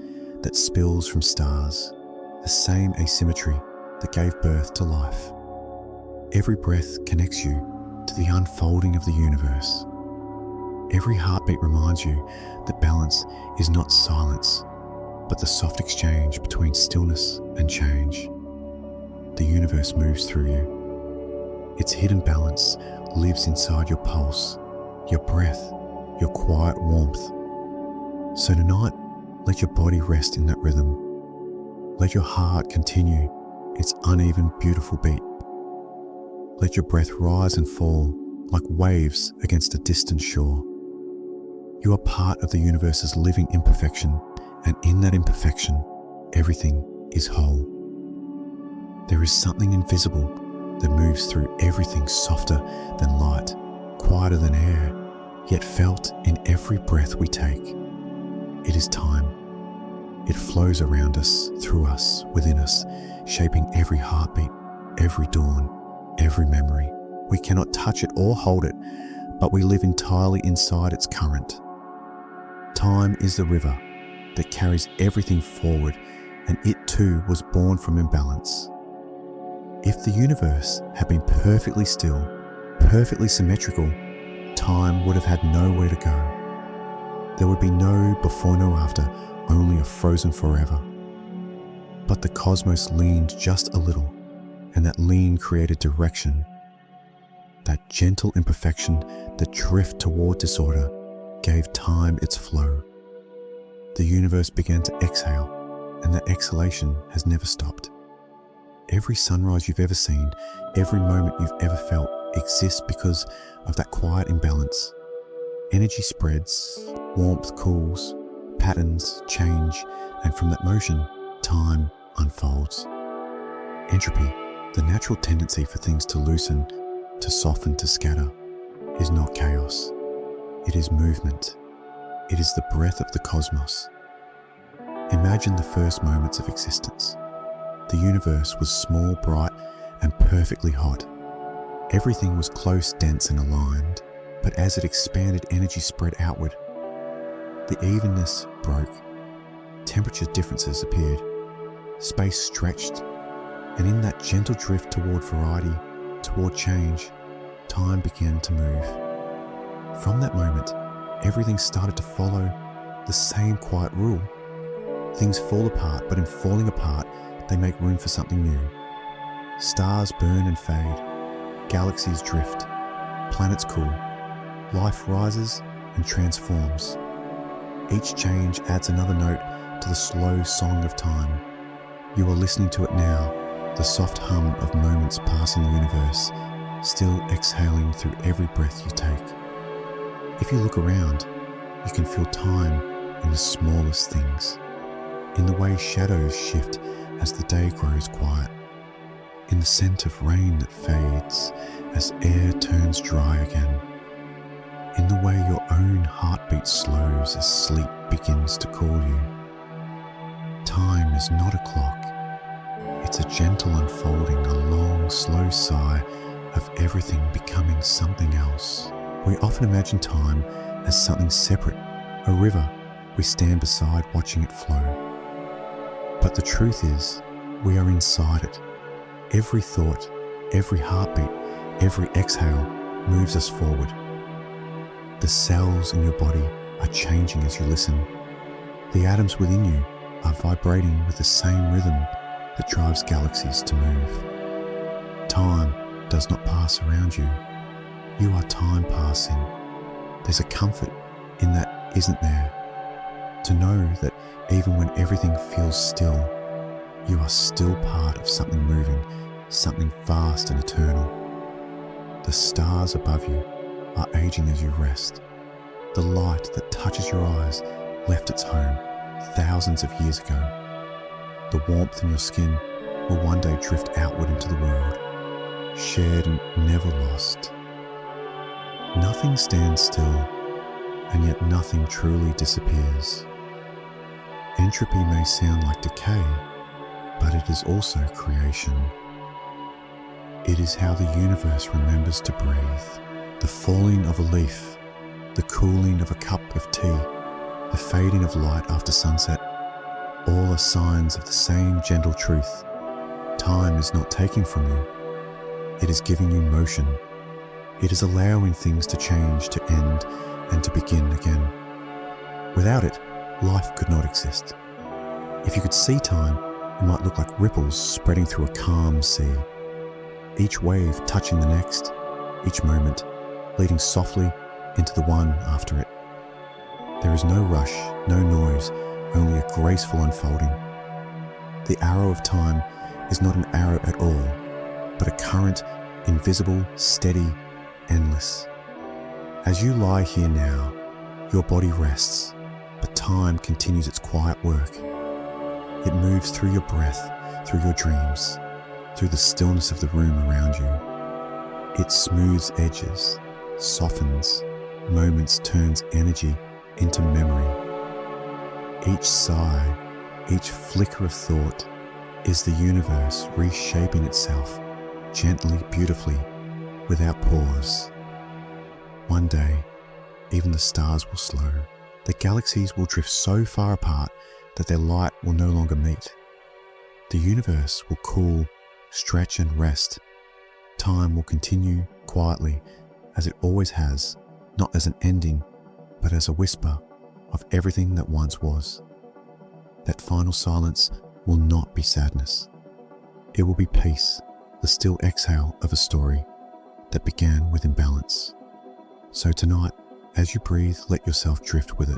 that spills from stars, the same asymmetry that gave birth to life. Every breath connects you to the unfolding of the universe. Every heartbeat reminds you that balance is not silence, but the soft exchange between stillness and change. The universe moves through you. Its hidden balance lives inside your pulse, your breath, your quiet warmth. So tonight, let your body rest in that rhythm. Let your heart continue its uneven, beautiful beat. Let your breath rise and fall like waves against a distant shore. You are part of the universe's living imperfection, and in that imperfection, everything is whole. There is something invisible that moves through everything, softer than light, quieter than air, yet felt in every breath we take. It is time. It flows around us, through us, within us, shaping every heartbeat, every dawn, every memory. We cannot touch it or hold it, but we live entirely inside its current. Time is the river that carries everything forward, and it too was born from imbalance. If the universe had been perfectly still, perfectly symmetrical, time would have had nowhere to go. There would be no before, no after, only a frozen forever. But the cosmos leaned just a little, and that lean created direction. That gentle imperfection that drift toward disorder gave time its flow. The universe began to exhale, and that exhalation has never stopped. Every sunrise you've ever seen, every moment you've ever felt exists because of that quiet imbalance. Energy spreads, warmth cools, patterns change, and from that motion, time unfolds. Entropy, the natural tendency for things to loosen, to soften, to scatter, is not chaos. It is movement. It is the breath of the cosmos. Imagine the first moments of existence. The universe was small, bright, and perfectly hot. Everything was close, dense, and aligned, but as it expanded, energy spread outward. The evenness broke. Temperature differences appeared. Space stretched, and in that gentle drift toward variety, toward change, time began to move. From that moment, everything started to follow the same quiet rule. Things fall apart, but in falling apart, they make room for something new. Stars burn and fade. Galaxies drift. Planets cool. Life rises and transforms. Each change adds another note to the slow song of time. You are listening to it now, the soft hum of moments passing the universe, still exhaling through every breath you take. If you look around, you can feel time in the smallest things, in the way shadows shift as the day grows quiet, in the scent of rain that fades as air turns dry again, in the way your own heartbeat slows as sleep begins to call you. Time is not a clock, it's a gentle unfolding, a long, slow sigh of everything becoming something else. We often imagine time as something separate, a river we stand beside watching it flow. But the truth is, we are inside it. Every thought, every heartbeat, every exhale moves us forward. The cells in your body are changing as you listen. The atoms within you are vibrating with the same rhythm that drives galaxies to move. Time does not pass around you. You are time passing. There's a comfort in that isn't there. To know that even when everything feels still, you are still part of something moving, something vast and eternal. The stars above you are aging as you rest. The light that touches your eyes left its home thousands of years ago. The warmth in your skin will one day drift outward into the world, shared and never lost. Nothing stands still, and yet nothing truly disappears. Entropy may sound like decay, but it is also creation. It is how the universe remembers to breathe. The falling of a leaf, the cooling of a cup of tea, the fading of light after sunset, all are signs of the same gentle truth. Time is not taking from you. It is giving you motion. It is allowing things to change, to end, and to begin again. Without it, life could not exist. If you could see time, it might look like ripples spreading through a calm sea, each wave touching the next, each moment leading softly into the one after it. There is no rush, no noise, only a graceful unfolding. The arrow of time is not an arrow at all, but a current, invisible, steady, endless. As you lie here now, your body rests, but time continues its quiet work. It moves through your breath, through your dreams, through the stillness of the room around you. It smooths edges, softens, moments turns energy into memory. Each sigh, each flicker of thought is the universe reshaping itself, gently, beautifully, without pause. One day, even the stars will slow. The galaxies will drift so far apart that their light will no longer meet. The universe will cool, stretch and rest. Time will continue quietly, as it always has, not as an ending, but as a whisper of everything that once was. That final silence will not be sadness. It will be peace, the still exhale of a story that began with imbalance. So tonight, as you breathe, let yourself drift with it.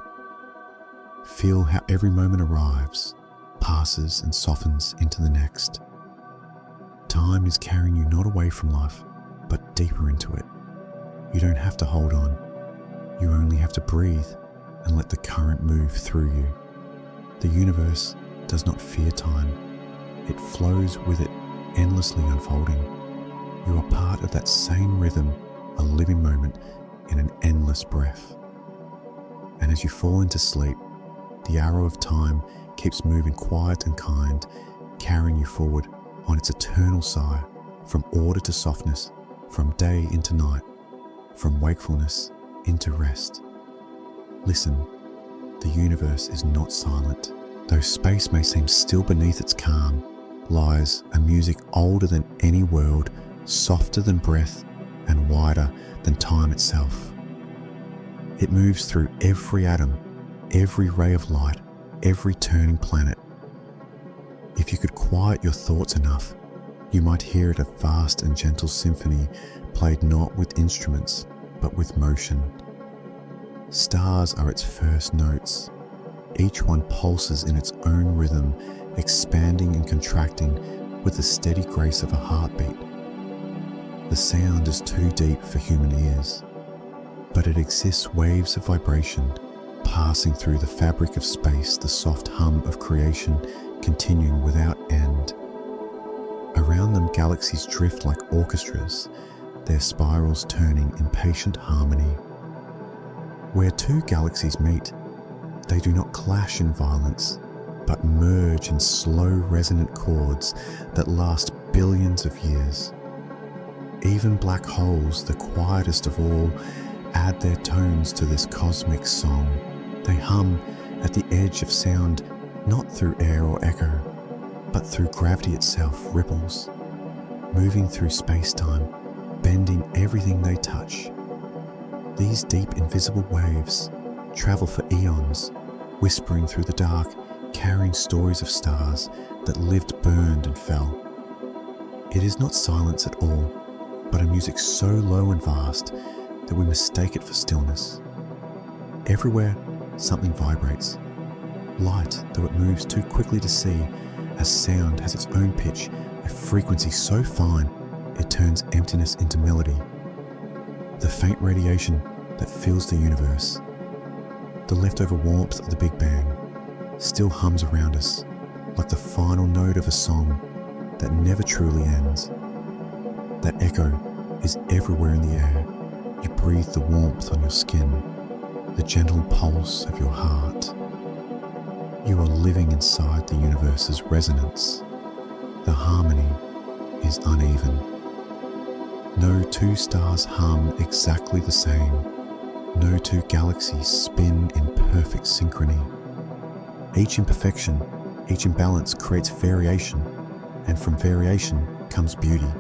Feel how every moment arrives, passes and softens into the next. Time is carrying you not away from life, but deeper into it. You don't have to hold on. You only have to breathe and let the current move through you. The universe does not fear time. It flows with it, endlessly unfolding. You are part of that same rhythm, a living moment in an endless breath. And as you fall into sleep, the arrow of time keeps moving quiet and kind, carrying you forward on its eternal sigh, from order to softness, from day into night, from wakefulness into rest. Listen, the universe is not silent. Though space may seem still beneath its calm, lies a music older than any world, softer than breath, and wider than time itself. It moves through every atom, every ray of light, every turning planet. If you could quiet your thoughts enough, you might hear it, a vast and gentle symphony played not with instruments, but with motion. Stars are its first notes. Each one pulses in its own rhythm, expanding and contracting with the steady grace of a heartbeat. The sound is too deep for human ears, but it exists waves of vibration, passing through the fabric of space, the soft hum of creation continuing without end. Around them, galaxies drift like orchestras, their spirals turning in patient harmony. Where two galaxies meet, they do not clash in violence, but merge in slow resonant chords that last billions of years. Even black holes, the quietest of all, add their tones to this cosmic song. They hum at the edge of sound, not through air or echo, but through gravity itself, ripples, moving through space-time, bending everything they touch. These deep invisible waves travel for eons, whispering through the dark, carrying stories of stars that lived, burned and fell. It is not silence at all, but a music so low and vast that we mistake it for stillness. Everywhere, something vibrates. Light, though it moves too quickly to see, as sound has its own pitch, a frequency so fine it turns emptiness into melody. The faint radiation that fills the universe, the leftover warmth of the Big Bang, still hums around us like the final note of a song that never truly ends. That echo is everywhere in the air. You breathe the warmth on your skin, the gentle pulse of your heart. You are living inside the universe's resonance. The harmony is uneven. No two stars hum exactly the same. No two galaxies spin in perfect synchrony. Each imperfection, each imbalance creates variation, and from variation comes beauty.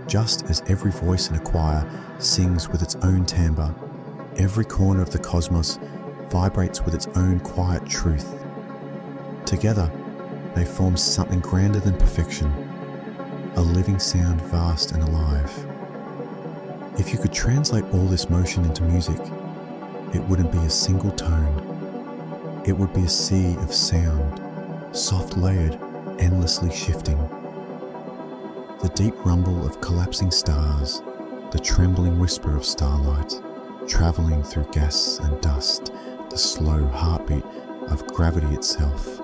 Just as every voice in a choir sings with its own timbre, every corner of the cosmos vibrates with its own quiet truth. Together, they form something grander than perfection, a living sound vast and alive. If you could translate all this motion into music, it wouldn't be a single tone. It would be a sea of sound, soft layered, endlessly shifting. The deep rumble of collapsing stars, the trembling whisper of starlight, traveling through gas and dust, the slow heartbeat of gravity itself.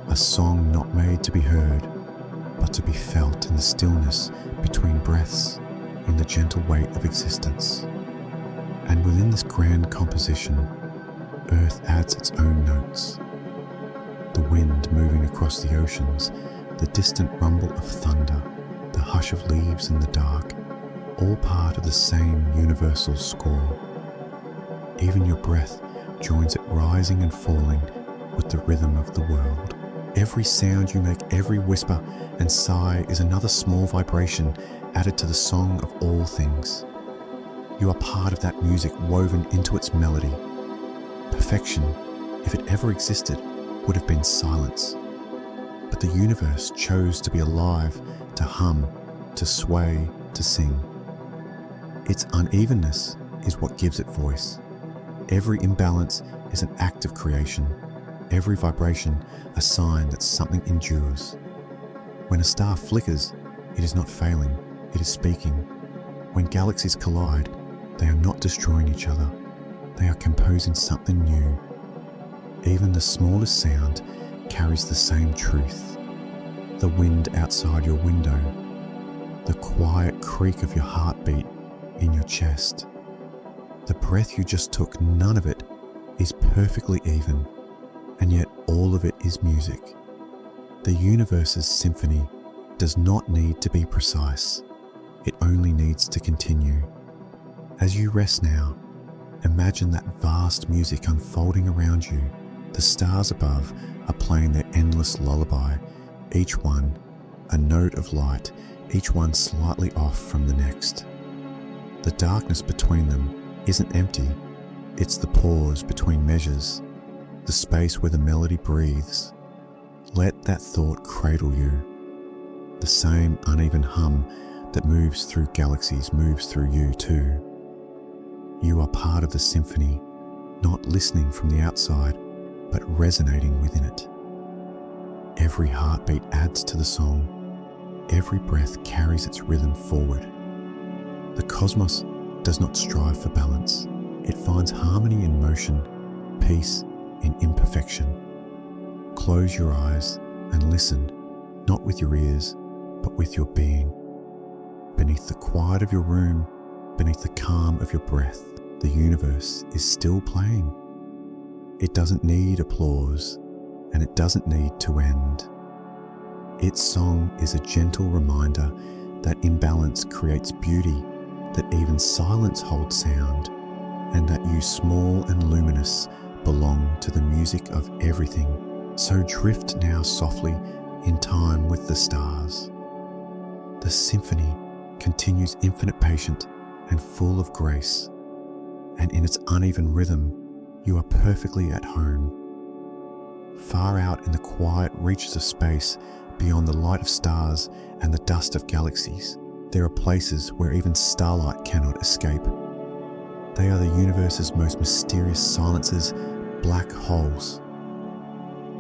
A song not made to be heard, but to be felt in the stillness between breaths, in the gentle weight of existence. And within this grand composition, Earth adds its own notes. The wind moving across the oceans, the distant rumble of thunder, the hush of leaves in the dark, all part of the same universal score. Even your breath joins it, rising and falling with the rhythm of the world. Every sound you make, every whisper and sigh is another small vibration added to the song of all things. You are part of that music woven into its melody. Perfection, if it ever existed, would have been silence. But the universe chose to be alive, to hum, to sway, to sing. Its unevenness is what gives it voice. Every imbalance is an act of creation. Every vibration a sign that something endures. When a star flickers, it is not failing, it is speaking. When galaxies collide, they are not destroying each other. They are composing something new. Even the smallest sound carries the same truth. The wind outside your window, the quiet creak of your heartbeat in your chest. The breath you just took, none of it is perfectly even, and yet all of it is music. The universe's symphony does not need to be precise. It only needs to continue. As you rest now, imagine that vast music unfolding around you. The stars above are playing their endless lullaby, each one a note of light, each one slightly off from the next. The darkness between them isn't empty, it's the pause between measures, the space where the melody breathes. Let that thought cradle you. The same uneven hum that moves through galaxies moves through you too. You are part of the symphony, not listening from the outside, but resonating within it. Every heartbeat adds to the song. Every breath carries its rhythm forward. The cosmos does not strive for balance. It finds harmony in motion, peace in imperfection. close your eyes and listen, not with your ears, but with your being. Beneath the quiet of your room, beneath the calm of your breath, the universe is still playing. It doesn't need applause, and it doesn't need to end. Its song is a gentle reminder that imbalance creates beauty, that even silence holds sound, and that you, small and luminous, belong to the music of everything. So drift now softly in time with the stars. The symphony continues infinite, patient, and full of grace, and in its uneven rhythm, you are perfectly at home. Far out in the quiet reaches of space, beyond the light of stars and the dust of galaxies, there are places where even starlight cannot escape. They are the universe's most mysterious silences, black holes.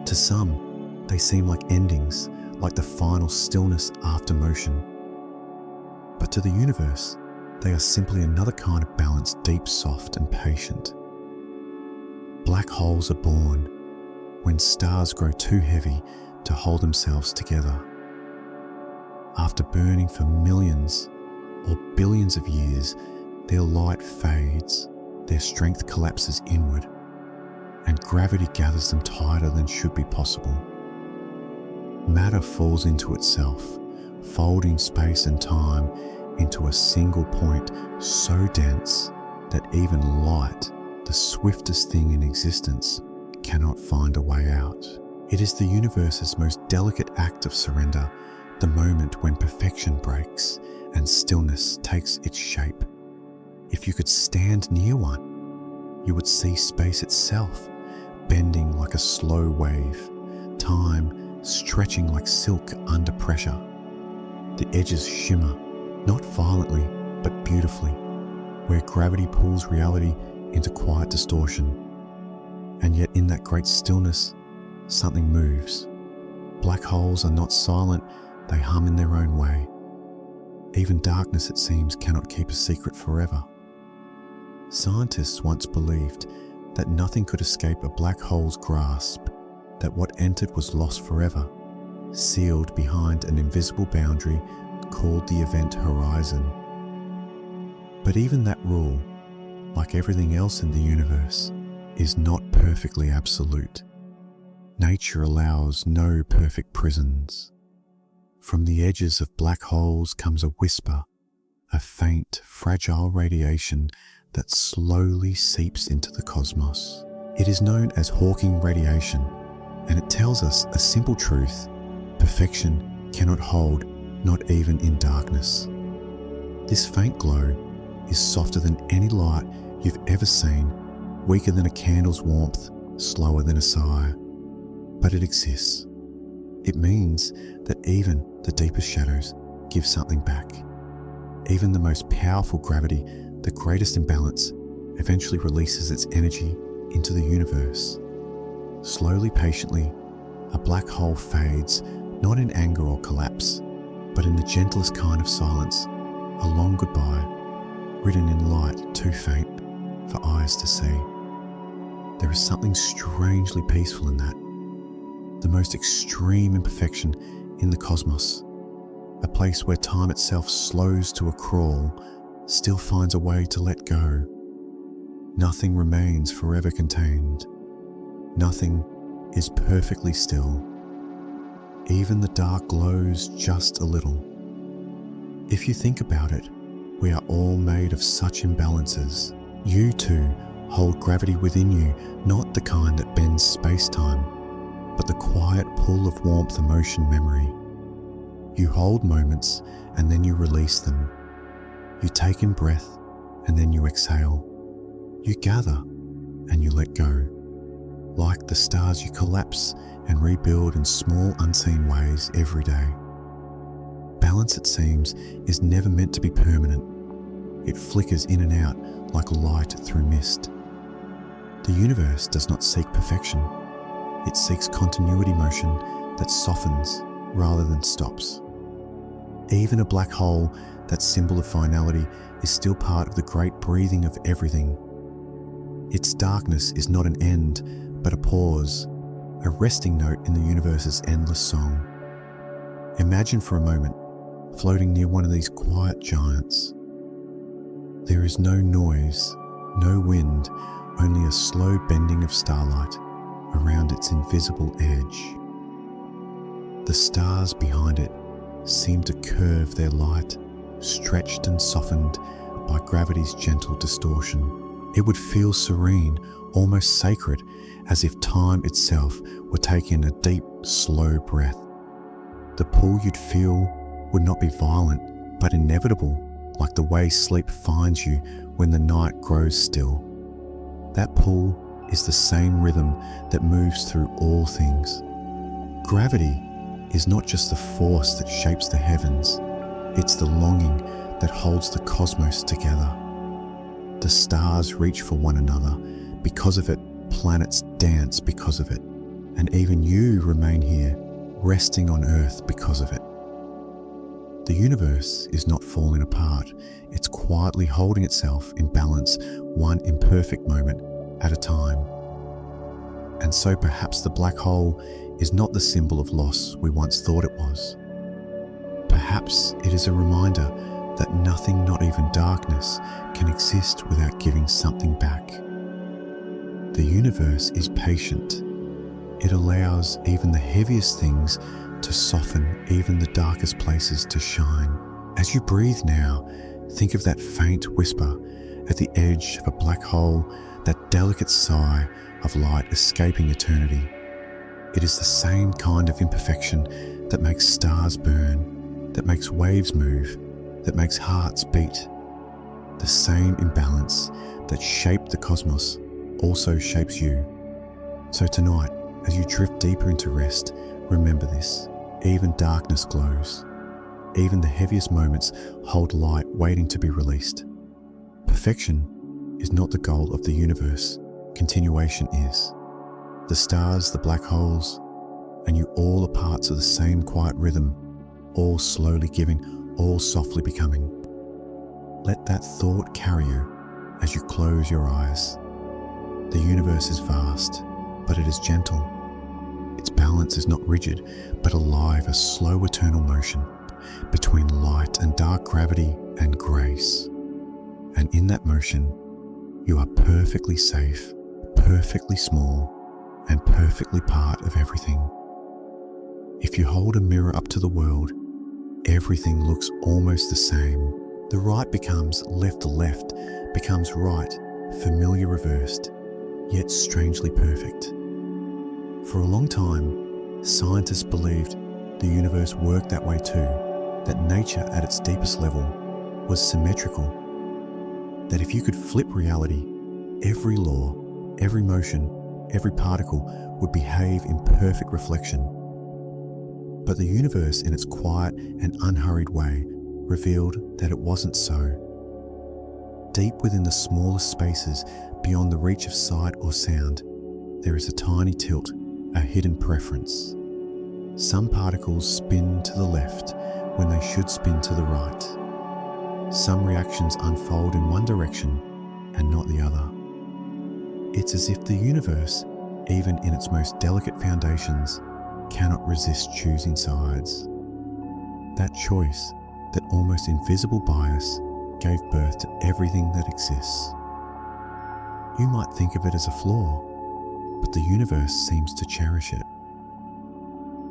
To some, they seem like endings, like the final stillness after motion. But to the universe, they are simply another kind of balance, deep, soft, and patient. Black holes are born when stars grow too heavy to hold themselves together. After burning for millions or billions of years, their light fades, their strength collapses inward, and gravity gathers them tighter than should be possible. Matter falls into itself, folding space and time into a single point so dense that even light, the swiftest thing in existence, cannot find a way out. It is the universe's most delicate act of surrender, the moment when perfection breaks and stillness takes its shape. If you could stand near one, you would see space itself, bending like a slow wave, time stretching like silk under pressure. The edges shimmer, not violently, but beautifully, where gravity pulls reality into quiet distortion. And yet in that great stillness, something moves. Black holes are not silent, they hum in their own way. Even darkness, it seems, cannot keep a secret forever. Scientists once believed that nothing could escape a black hole's grasp, that what entered was lost forever, sealed behind an invisible boundary called the event horizon. But even that rule, like everything else in the universe, is not perfectly absolute. Nature allows no perfect prisons. From the edges of black holes comes a whisper, a faint, fragile radiation that slowly seeps into the cosmos. It is known as Hawking radiation, and it tells us a simple truth: perfection cannot hold, not even in darkness. This faint glow is softer than any light you've ever seen, weaker than a candle's warmth, slower than a sigh. But it exists. It means that even the deepest shadows give something back. Even the most powerful gravity, the greatest imbalance, eventually releases its energy into the universe. Slowly, patiently, a black hole fades, not in anger or collapse, but in the gentlest kind of silence, a long goodbye, written in light too faint for eyes to see. There is something strangely peaceful in that. The most extreme imperfection in the cosmos, a place where time itself slows to a crawl, still finds a way to let go. Nothing remains forever contained. Nothing is perfectly still. Even the dark glows just a little. If you think about it, we are all made of such imbalances. You too hold gravity within you, not the kind that bends space-time, but the quiet pull of warmth, emotion, memory. You hold moments and then you release them. You take in breath and then you exhale. You gather and you let go. Like the stars, you collapse and rebuild in small, unseen ways every day. Balance, it seems, is never meant to be permanent. It flickers in and out like light through mist. The universe does not seek perfection. It seeks continuity, motion that softens rather than stops. Even a black hole, that symbol of finality, is still part of the great breathing of everything. Its darkness is not an end, but a pause, a resting note in the universe's endless song. Imagine for a moment floating near one of these quiet giants. There is no noise, no wind, only a slow bending of starlight around its invisible edge. The stars behind it seem to curve their light, stretched and softened by gravity's gentle distortion. It would feel serene, almost sacred, as if time itself were taking a deep, slow breath. The pull you'd feel would not be violent, but inevitable, like the way sleep finds you when the night grows still. That pull is the same rhythm that moves through all things. Gravity is not just the force that shapes the heavens, it's the longing that holds the cosmos together. The stars reach for one another because of it, planets dance because of it, and even you remain here, resting on Earth because of it. The universe is not falling apart, it's quietly holding itself in balance, one imperfect moment at a time. And so perhaps the black hole is not the symbol of loss we once thought it was. Perhaps it is a reminder that nothing, not even darkness, can exist without giving something back. The universe is patient. It allows even the heaviest things to soften, even the darkest places to shine. As you breathe now, think of that faint whisper at the edge of a black hole, that delicate sigh of light escaping eternity. It is the same kind of imperfection that makes stars burn, that makes waves move, that makes hearts beat. The same imbalance that shaped the cosmos also shapes you. So tonight, as you drift deeper into rest, remember this: even darkness glows. Even the heaviest moments hold light waiting to be released. Perfection is not the goal of the universe. Continuation is. The stars, the black holes, and you all are parts of the same quiet rhythm, all slowly giving, all softly becoming. Let that thought carry you as you close your eyes. The universe is vast, but it is gentle. Its balance is not rigid, but alive, a slow eternal motion between light and dark, gravity and grace. And in that motion, you are perfectly safe, perfectly small, and perfectly part of everything. If you hold a mirror up to the world, everything looks almost the same. The right becomes left, the left becomes right, familiar reversed, yet strangely perfect. For a long time, scientists believed the universe worked that way too, that nature at its deepest level was symmetrical, that if you could flip reality, every law, every motion, every particle would behave in perfect reflection. But the universe, in its quiet and unhurried way, revealed that it wasn't so. Deep within the smallest spaces, beyond the reach of sight or sound, there is a tiny tilt, a hidden preference. Some particles spin to the left when they should spin to the right. Some reactions unfold in one direction and not the other. It's as if the universe, even in its most delicate foundations, cannot resist choosing sides. That choice, that almost invisible bias, gave birth to everything that exists. You might think of it as a flaw, but the universe seems to cherish it.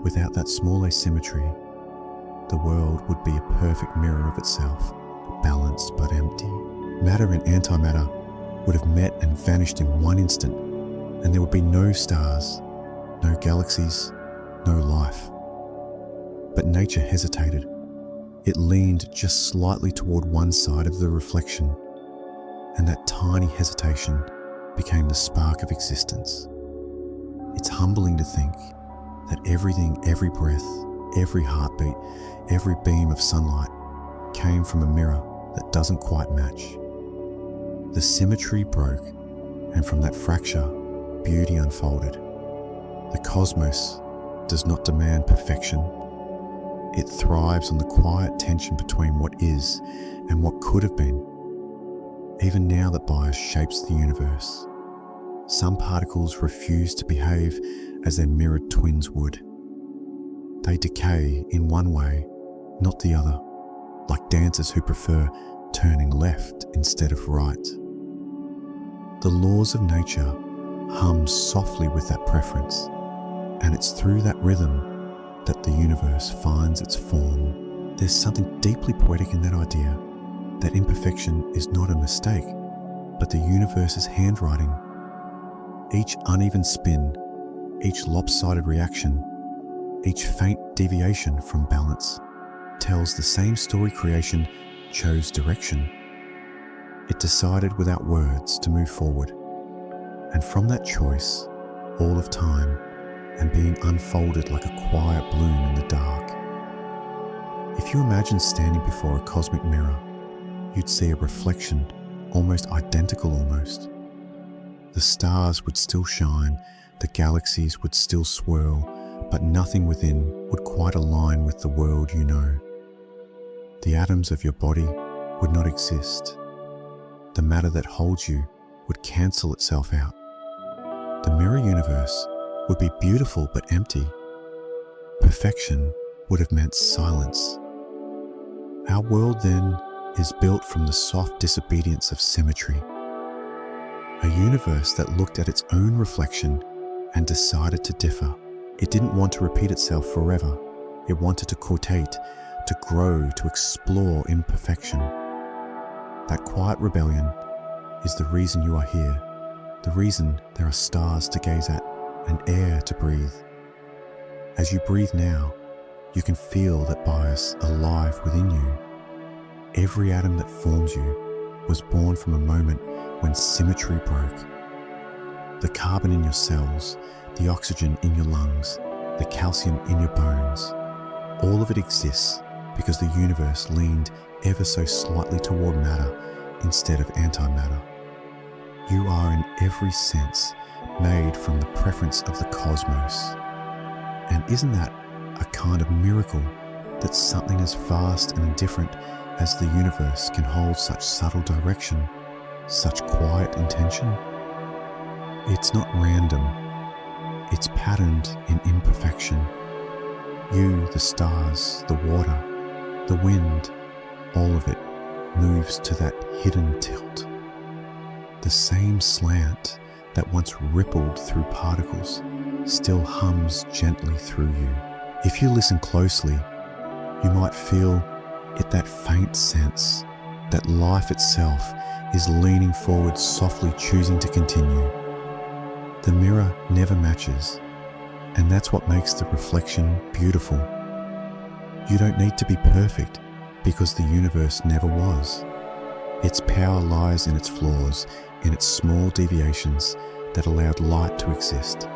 Without that small asymmetry, the world would be a perfect mirror of itself, balanced but empty. Matter and antimatter would have met and vanished in one instant, and there would be no stars, no galaxies, no life. But nature hesitated. It leaned just slightly toward one side of the reflection, and that tiny hesitation became the spark of existence. It's humbling to think that everything, every breath, every heartbeat, every beam of sunlight came from a mirror that doesn't quite match. The symmetry broke, and from that fracture, beauty unfolded. The cosmos does not demand perfection. It thrives on the quiet tension between what is and what could have been. Even now that bias shapes the universe. Some particles refuse to behave as their mirrored twins would. They decay in one way, not the other, like dancers who prefer turning left instead of right. The laws of nature hum softly with that preference, and it's through that rhythm that the universe finds its form. There's something deeply poetic in that idea, that imperfection is not a mistake, but the universe's handwriting. Each uneven spin, each lopsided reaction, each faint deviation from balance tells the same story. Creation chose direction. It decided without words to move forward. And from that choice, all of time and being unfolded like a quiet bloom in the dark. If you imagine standing before a cosmic mirror, you'd see a reflection almost identical almost. The stars would still shine, the galaxies would still swirl, but nothing within would quite align with the world you know. The atoms of your body would not exist. The matter that holds you would cancel itself out. The mirror universe would be beautiful but empty. Perfection would have meant silence. Our world then is built from the soft disobedience of symmetry. A universe that looked at its own reflection and decided to differ. It didn't want to repeat itself forever. It wanted to cotate, to grow, to explore imperfection. That quiet rebellion is the reason you are here, the reason there are stars to gaze at and air to breathe. As you breathe now, you can feel that bias alive within you. Every atom that forms you was born from a moment when symmetry broke. The carbon in your cells, the oxygen in your lungs, the calcium in your bones, all of it exists because the universe leaned ever so slightly toward matter instead of antimatter. You are in every sense made from the preference of the cosmos. And isn't that a kind of miracle that something as vast and indifferent as the universe can hold such subtle direction, such quiet intention? It's not random. It's patterned in imperfection. You, the stars, the water, the wind, all of it moves to that hidden tilt. The same slant that once rippled through particles still hums gently through you. If you listen closely, you might feel it, that faint sense that life itself is leaning forward, softly choosing to continue. The mirror never matches, and that's what makes the reflection beautiful. You don't need to be perfect because the universe never was. Its power lies in its flaws, in its small deviations that allowed light to exist.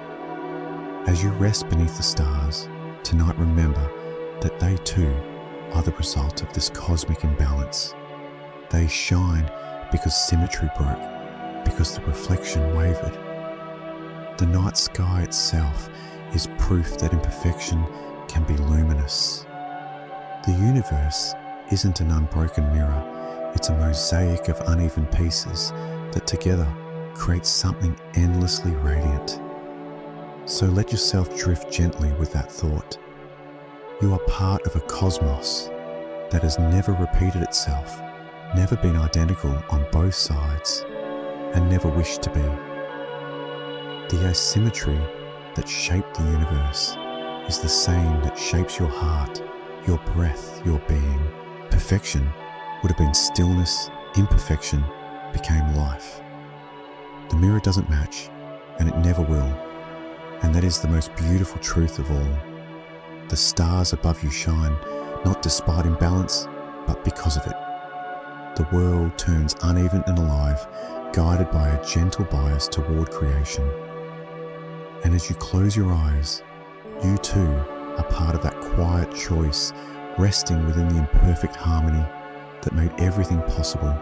As you rest beneath the stars, tonight remember that they too are the result of this cosmic imbalance. They shine because symmetry broke, because the reflection wavered. The night sky itself is proof that imperfection can be luminous. The universe isn't an unbroken mirror, it's a mosaic of uneven pieces that together create something endlessly radiant. So let yourself drift gently with that thought. You are part of a cosmos that has never repeated itself, never been identical on both sides, and never wished to be. The asymmetry that shaped the universe is the same that shapes your heart, your breath, your being. Perfection would have been stillness, imperfection became life. The mirror doesn't match, and it never will, and that is the most beautiful truth of all. The stars above you shine, not despite imbalance, but because of it. The world turns uneven and alive, guided by a gentle bias toward creation. And as you close your eyes, you too are part of that quiet choice, resting within the imperfect harmony that made everything possible.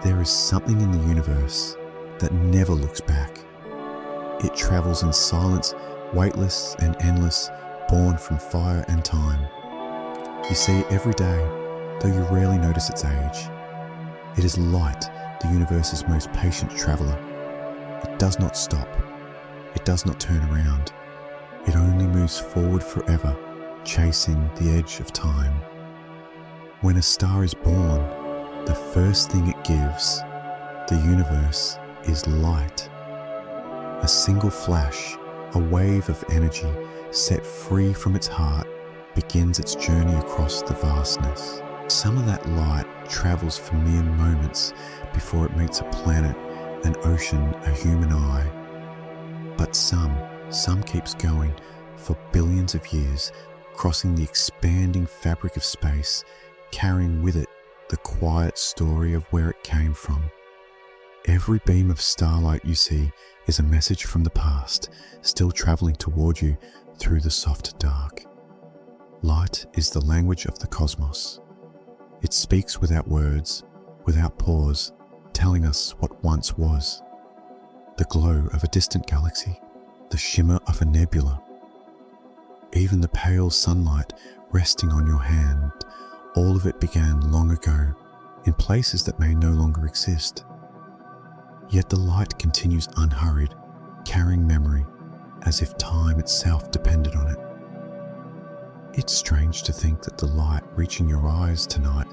There is something in the universe that never looks back. It travels in silence, weightless and endless, born from fire and time. You see it every day, though you rarely notice its age. It is light, the universe's most patient traveler. It does not stop. It does not turn around. It only moves forward forever, chasing the edge of time. When a star is born, the first thing it gives, the universe, is light. A single flash, a wave of energy set free from its heart, begins its journey across the vastness. Some of that light travels for mere moments before it meets a planet, an ocean, a human eye. But some keeps going for billions of years, crossing the expanding fabric of space, carrying with it the quiet story of where it came from. Every beam of starlight you see is a message from the past, still traveling toward you through the soft dark. Light is the language of the cosmos. It speaks without words, without pause, telling us what once was. The glow of a distant galaxy, the shimmer of a nebula, even the pale sunlight resting on your hand, all of it began long ago, in places that may no longer exist. Yet the light continues unhurried, carrying memory, as if time itself depended on it. It's strange to think that the light reaching your eyes tonight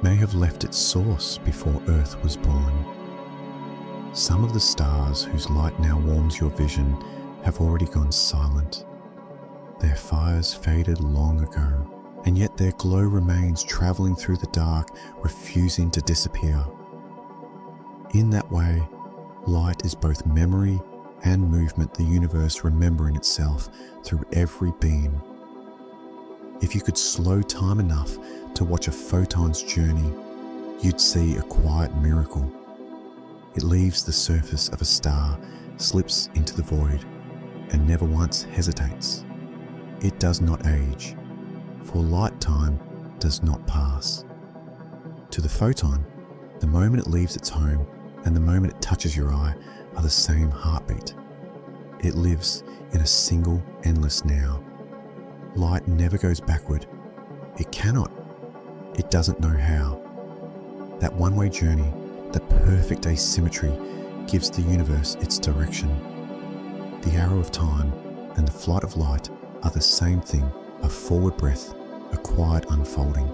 may have left its source before Earth was born. Some of the stars whose light now warms your vision have already gone silent. Their fires faded long ago, and yet their glow remains, traveling through the dark, refusing to disappear. In that way, light is both memory and movement, the universe remembering itself through every beam. If you could slow time enough to watch a photon's journey, you'd see a quiet miracle. It leaves the surface of a star, slips into the void, and never once hesitates. It does not age, for light time does not pass. To the photon, the moment it leaves its home and the moment it touches your eye are the same heartbeat. It lives in a single, endless now. Light never goes backward. It cannot. It doesn't know how. That one-way journey, the perfect asymmetry, gives the universe its direction. The arrow of time and the flight of light are the same thing, a forward breath, a quiet unfolding.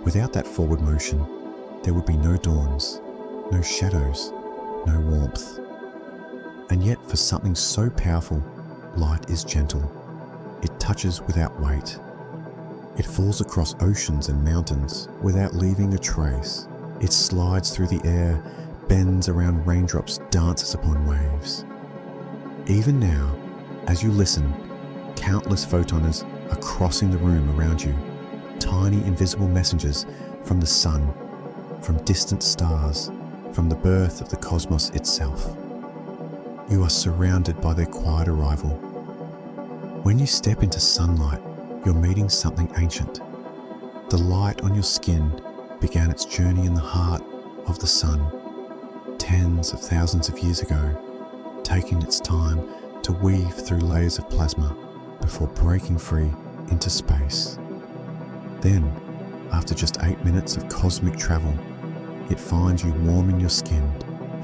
Without that forward motion, there would be no dawns, no shadows, no warmth. And yet, for something so powerful, light is gentle. It touches without weight. It falls across oceans and mountains without leaving a trace. It slides through the air, bends around raindrops, dances upon waves. Even now, as you listen, countless photoners are crossing the room around you, tiny invisible messengers from the sun, from distant stars, from the birth of the cosmos itself. You are surrounded by their quiet arrival. When you step into sunlight, you're meeting something ancient. The light on your skin began its journey in the heart of the sun, tens of thousands of years ago, taking its time to weave through layers of plasma before breaking free into space. Then, after just 8 minutes of cosmic travel, it finds you warming your skin,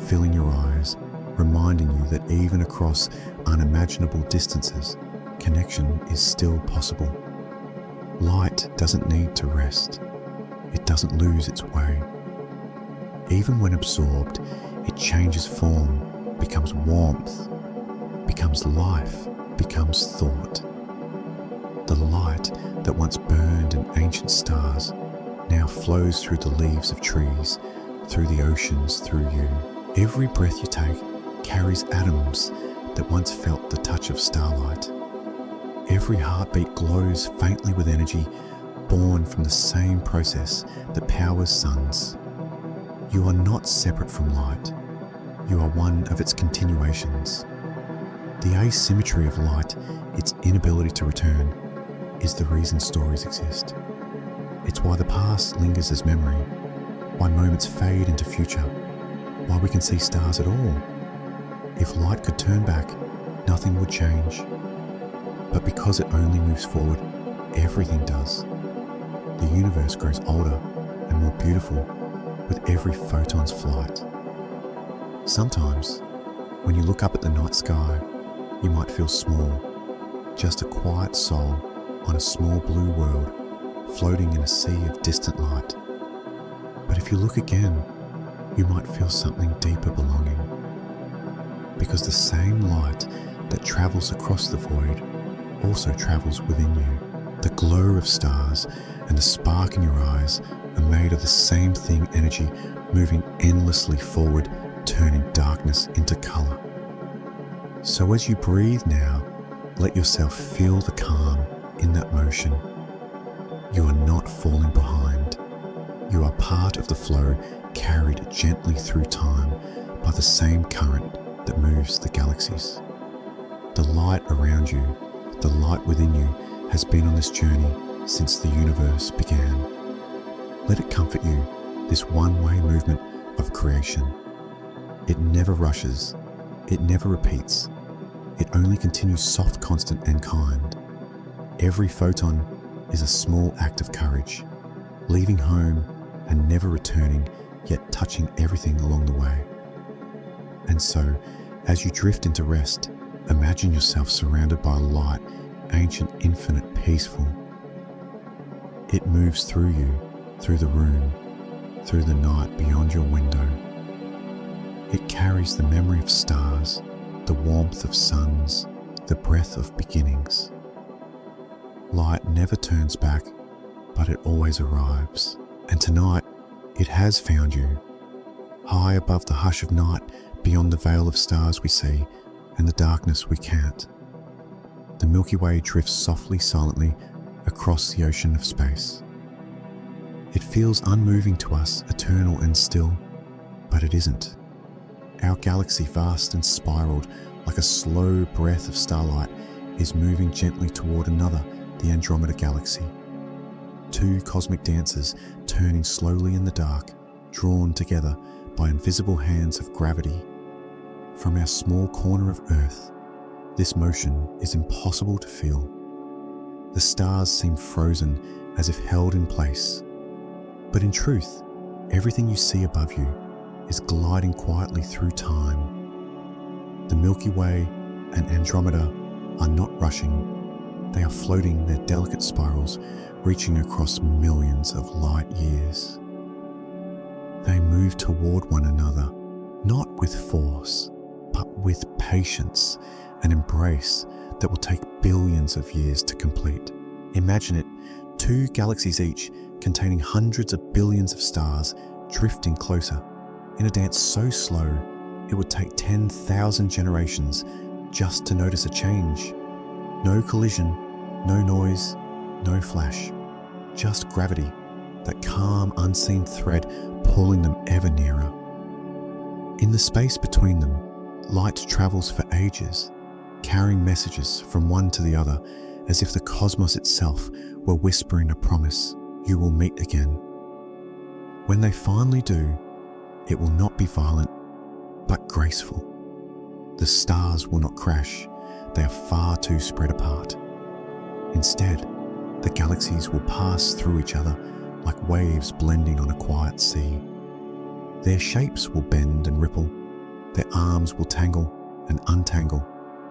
filling your eyes, reminding you that even across unimaginable distances, connection is still possible. Light doesn't need to rest. It doesn't lose its way. Even when absorbed, it changes form, becomes warmth, becomes life, becomes thought. The light that once burned in ancient stars now flows through the leaves of trees, through the oceans, through you. Every breath you take carries atoms that once felt the touch of starlight. Every heartbeat glows faintly with energy born from the same process that powers suns. You are not separate from light. You are one of its continuations. The asymmetry of light, its inability to return, is the reason stories exist. It's why the past lingers as memory, why moments fade into future, why we can see stars at all. If light could turn back, nothing would change. But because it only moves forward, everything does. The universe grows older and more beautiful with every photon's flight. Sometimes When you look up at the night sky, you might feel small, just a quiet soul on a small blue world floating in a sea of distant light. But if you look again, you might feel something deeper belonging, because the same light that travels across the void also travels within you. The glow of stars and the spark in your eyes are made of the same thing energy moving endlessly forward, turning darkness into color. So as you breathe now, let yourself feel the calm in that motion. You are not falling behind. You are part of the flow, carried gently through time by the same current that moves the galaxies. The light around you, the light within you, has been on this journey since the universe began. Let it comfort you, this one-way movement of creation. It never rushes, it never repeats, it only continues soft, constant, and kind. Every photon is a small act of courage, leaving home and never returning, yet touching everything along the way. And so, as you drift into rest, imagine yourself surrounded by light, ancient, infinite, peaceful. It moves through you, through the room, through the night beyond your window. It carries the memory of stars, the warmth of suns, the breath of beginnings. Light never turns back, but it always arrives. And tonight, it has found you, high above the hush of night, beyond the veil of stars we see and the darkness we can't. The Milky Way drifts softly, silently across the ocean of space. It feels unmoving to us, eternal and still, but it isn't. Our galaxy, vast and spiraled like a slow breath of starlight, is moving gently toward another, the Andromeda Galaxy. Two cosmic dancers turning slowly in the dark, drawn together by invisible hands of gravity. From our small corner of Earth, this motion is impossible to feel. The stars seem frozen, as if held in place. But in truth, everything you see above you is gliding quietly through time. The Milky Way and Andromeda are not rushing. They are floating their delicate spirals, reaching across millions of light years. They move toward one another, not with force, but with patience and embrace that will take billions of years to complete. Imagine it, two galaxies each containing hundreds of billions of stars drifting closer in a dance so slow it would take 10,000 generations just to notice a change. No collision, no noise, no flash, just gravity, that calm, unseen thread pulling them ever nearer. In the space between them, light travels for ages, carrying messages from one to the other, as if the cosmos itself were whispering a promise: you will meet again. When they finally do, it will not be violent, but graceful. The stars will not crash, they are far too spread apart. Instead, the galaxies will pass through each other like waves blending on a quiet sea. Their shapes will bend and ripple, their arms will tangle and untangle,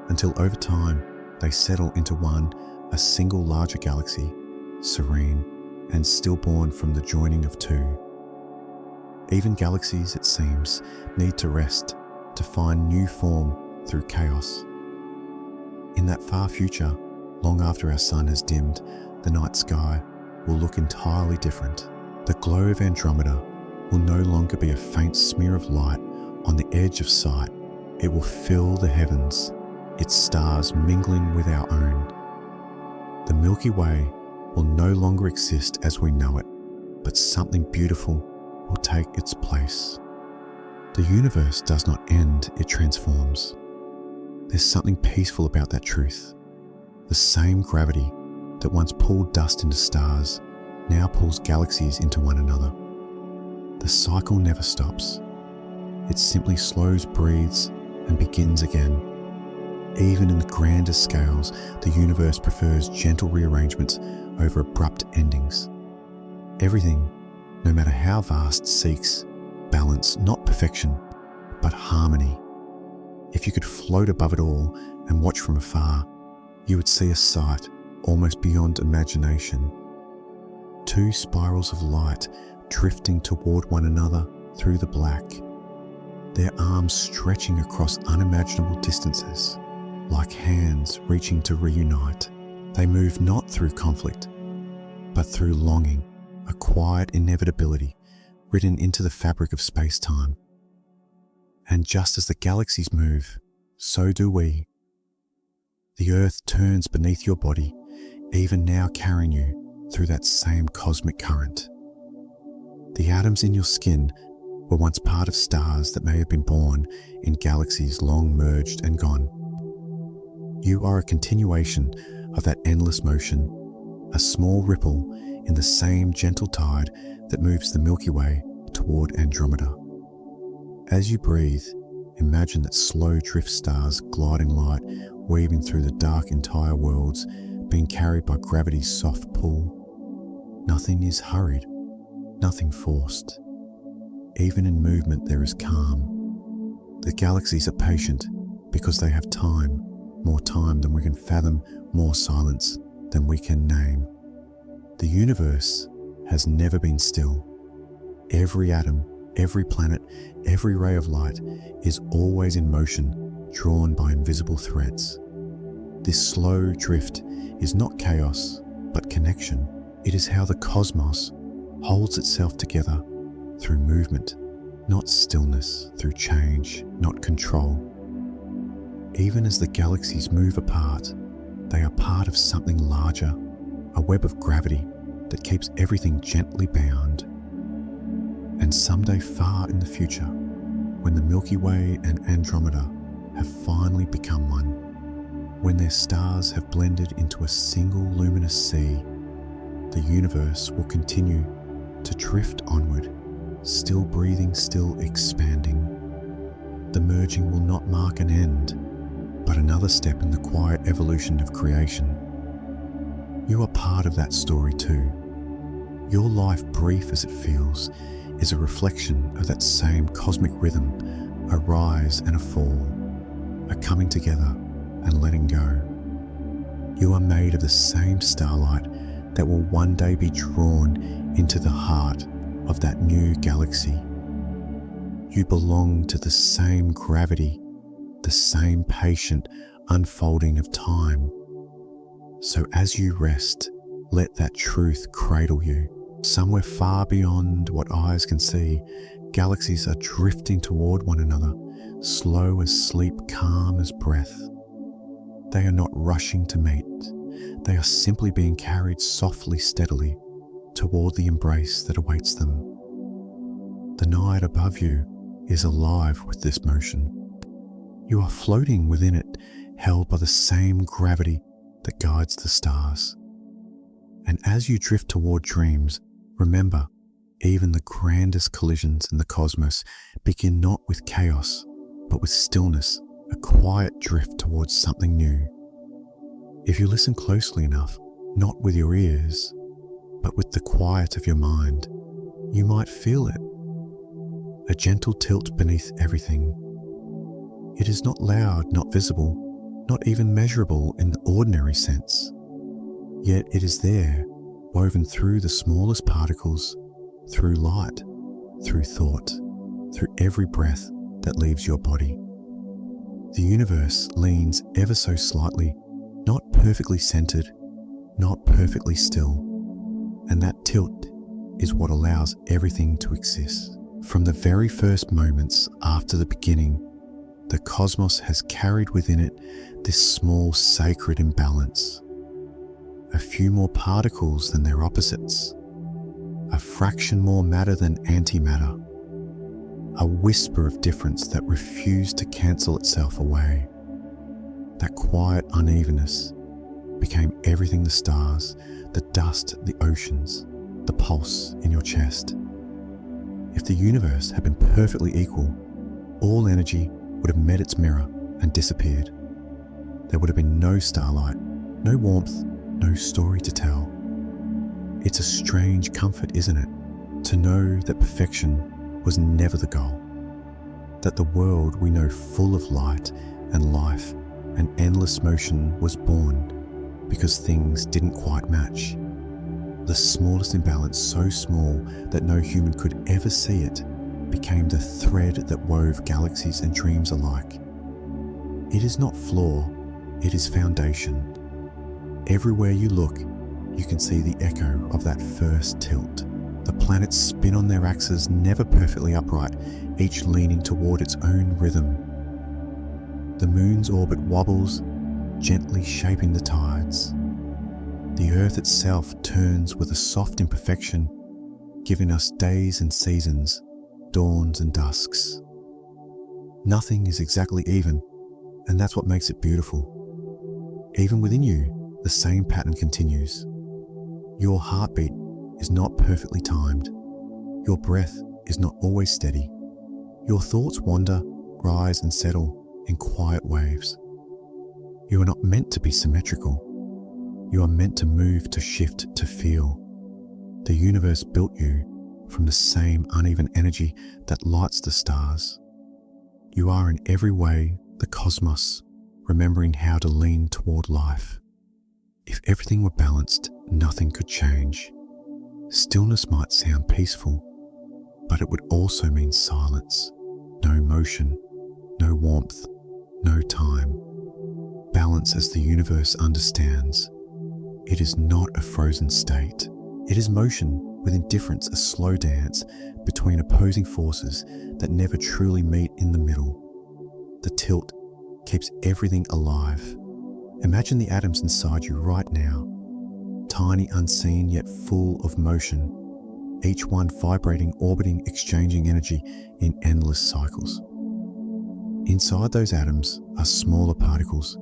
until over time they settle into one, a single larger galaxy, serene and stillborn from the joining of two. Even galaxies, it seems, need to rest, to find new form through chaos. In that far future, long after our sun has dimmed, the night sky will look entirely different. The glow of Andromeda will no longer be a faint smear of light on the edge of sight. It will fill the heavens, its stars mingling with our own. The Milky Way will no longer exist as we know it, but something beautiful will take its place. The universe does not end, it transforms. There's something peaceful about that truth. The same gravity that once pulled dust into stars now pulls galaxies into one another. The cycle never stops. It simply slows, breathes, and begins again. Even in the grandest scales, the universe prefers gentle rearrangements over abrupt endings. Everything, no matter how vast, seeks balance, not perfection, but harmony. If you could float above it all and watch from afar, you would see a sight almost beyond imagination. Two spirals of light drifting toward one another through the black, their arms stretching across unimaginable distances, like hands reaching to reunite. They move not through conflict, but through longing, a quiet inevitability written into the fabric of space-time. And just as the galaxies move, so do we. The Earth turns beneath your body, even now carrying you through that same cosmic current. The atoms in your skin were once part of stars that may have been born in galaxies long merged and gone. You are a continuation of that endless motion, a small ripple in the same gentle tide that moves the Milky Way toward Andromeda. As you breathe, imagine that slow drift stars gliding light, weaving through the dark entire worlds, being carried by gravity's soft pull. Nothing is hurried, nothing forced. Even in movement there is calm. The galaxies are patient because they have time, more time than we can fathom, more silence than we can name. The universe has never been still. Every atom, every planet, every ray of light is always in motion, drawn by invisible threads. This slow drift is not chaos, but connection. It is how the cosmos holds itself together through movement, not stillness, through change, not control. Even as the galaxies move apart, they are part of something larger, a web of gravity that keeps everything gently bound. And someday far in the future, when the Milky Way and Andromeda have finally become one, when their stars have blended into a single luminous sea, the universe will continue to drift onward, still breathing, still expanding. The merging will not mark an end, but another step in the quiet evolution of creation. You are part of that story too. Your life, brief as it feels, is a reflection of that same cosmic rhythm, a rise and a fall, a coming together and letting go. You are made of the same starlight that will one day be drawn into the heart of that new galaxy. You belong to the same gravity, the same patient unfolding of time. So as you rest, let that truth cradle you. Somewhere far beyond what eyes can see, galaxies are drifting toward one another, slow as sleep, calm as breath. They are not rushing to meet. They are simply being carried softly, steadily, toward the embrace that awaits them. The night above you is alive with this motion. You are floating within it, held by the same gravity that guides the stars. And as you drift toward dreams, remember, even the grandest collisions in the cosmos begin not with chaos, but with stillness, a quiet drift towards something new. If you listen closely enough, not with your ears, but with the quiet of your mind, you might feel it. A gentle tilt beneath everything. It is not loud, not visible, not even measurable in the ordinary sense. Yet it is there, woven through the smallest particles, through light, through thought, through every breath that leaves your body. The universe leans ever so slightly, not perfectly centered, not perfectly still, and that tilt is what allows everything to exist. From the very first moments after the beginning, the cosmos has carried within it this small sacred imbalance. A few more particles than their opposites, a fraction more matter than antimatter, a whisper of difference that refused to cancel itself away. That quiet unevenness became everything: the stars, the dust, the oceans, the pulse in your chest. If the universe had been perfectly equal, all energy would have met its mirror and disappeared. There would have been no starlight, no warmth, no story to tell. It's a strange comfort, isn't it, to know that perfection was never the goal. that the world we know full of light and life and endless motion was born because things didn't quite match. The smallest imbalance, so small that no human could ever see it, became the thread that wove galaxies and dreams alike. It is not flaw, it is foundation. Everywhere you look, you can see the echo of that first tilt. The planets spin on their axes, never perfectly upright, each leaning toward its own rhythm. The moon's orbit wobbles, gently shaping the tides. The Earth itself turns with a soft imperfection, giving us days and seasons, dawns and dusks. Nothing is exactly even, and that's what makes it beautiful. Even within you, the same pattern continues. Your heartbeat is not perfectly timed. Your breath is not always steady. Your thoughts wander, rise and settle in quiet waves. You are not meant to be symmetrical. You are meant to move, to shift, to feel. The universe built you from the same uneven energy that lights the stars. You are in every way the cosmos, remembering how to lean toward life. If everything were balanced, nothing could change. Stillness might sound peaceful, but it would also mean silence. No motion, no warmth, no time. Balance as the universe understands. It is not a frozen state. It is motion, with indifference a slow dance between opposing forces that never truly meet in the middle. The tilt keeps everything alive. Imagine the atoms inside you right now, tiny, unseen, yet full of motion, each one vibrating, orbiting, exchanging energy in endless cycles. Inside those atoms are smaller particles,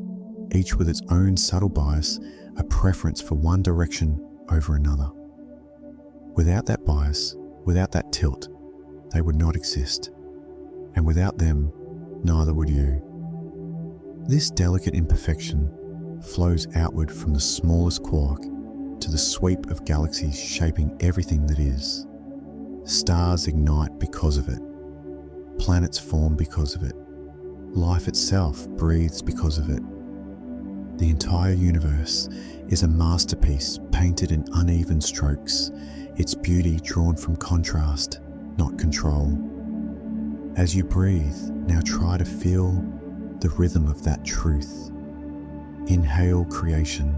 each with its own subtle bias, a preference for one direction over another. Without that bias, without that tilt, they would not exist, and without them, neither would you. This delicate imperfection flows outward from the smallest quark to the sweep of galaxies shaping everything that is. Stars ignite because of it. Planets form because of it. Life itself breathes because of it. The entire universe is a masterpiece painted in uneven strokes, its beauty drawn from contrast, not control. As you breathe, now try to feel the rhythm of that truth. Inhale, creation.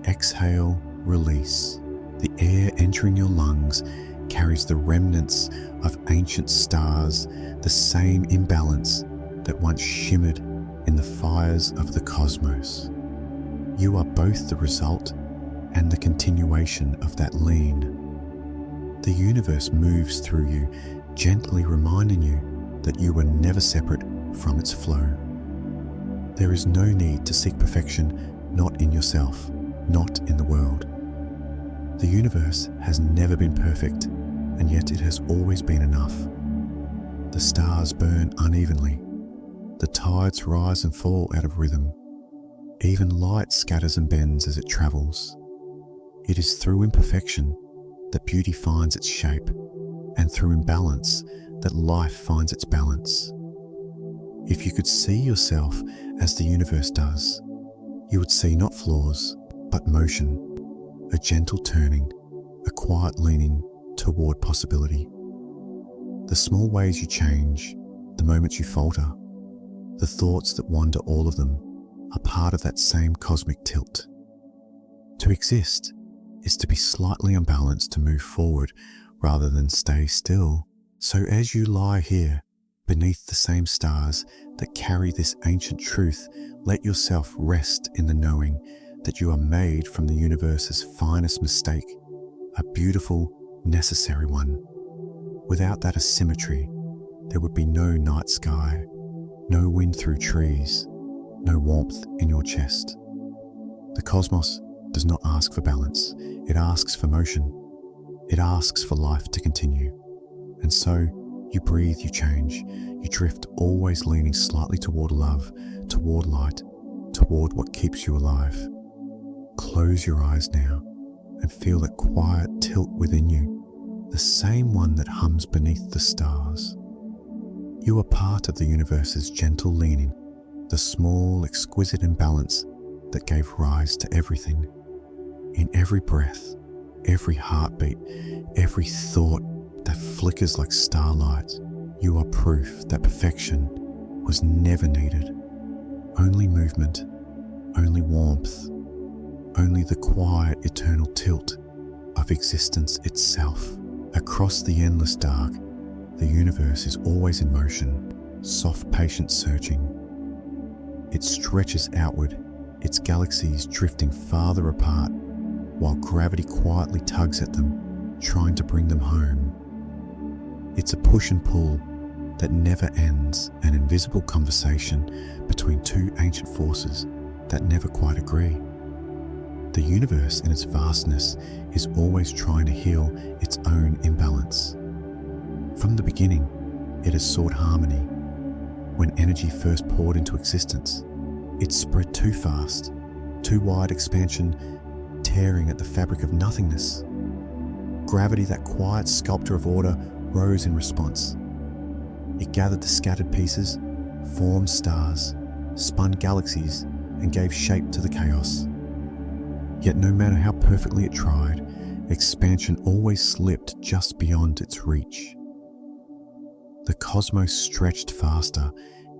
Exhale, release. The air entering your lungs carries the remnants of ancient stars, the same imbalance that once shimmered in the fires of the cosmos. You are both the result and the continuation of that lean. The universe moves through you, gently reminding you that you were never separate from its flow. There is no need to seek perfection, not in yourself, not in the world. The universe has never been perfect, and yet it has always been enough. The stars burn unevenly. The tides rise and fall out of rhythm. Even light scatters and bends as it travels. It is through imperfection that beauty finds its shape, and through imbalance that life finds its balance. If you could see yourself as the universe does, you would see not flaws, but motion, a gentle turning, a quiet leaning toward possibility. The small ways you change, the moments you falter, the thoughts that wander, all of them are part of that same cosmic tilt. To exist is to be slightly unbalanced, to move forward rather than stay still. So as you lie here beneath the same stars that carry this ancient truth, let yourself rest in the knowing that you are made from the universe's finest mistake, a beautiful, necessary one. Without that asymmetry, there would be no night sky, no wind through trees, no warmth in your chest. The cosmos does not ask for balance, it asks for motion. It asks for life to continue. And so, you breathe, you change, you drift, always leaning slightly toward love, toward light, toward what keeps you alive. Close your eyes now and feel that quiet tilt within you, the same one that hums beneath the stars. You are part of the universe's gentle leaning, the small, exquisite imbalance that gave rise to everything. In every breath, every heartbeat, every thought that flickers like starlight, you are proof that perfection was never needed. Only movement, only warmth, only the quiet, eternal tilt of existence itself. Across the endless dark, the universe is always in motion, soft, patient searching. It stretches outward, its galaxies drifting farther apart, while gravity quietly tugs at them, trying to bring them home. It's a push and pull that never ends, an invisible conversation between two ancient forces that never quite agree. The universe in its vastness is always trying to heal its own imbalance. From the beginning, it has sought harmony. When energy first poured into existence, it spread too fast, too wide expansion, tearing at the fabric of nothingness. Gravity, that quiet sculptor of order, rose in response. It gathered the scattered pieces, formed stars, spun galaxies, and gave shape to the chaos. Yet no matter how perfectly it tried, expansion always slipped just beyond its reach. The cosmos stretched faster,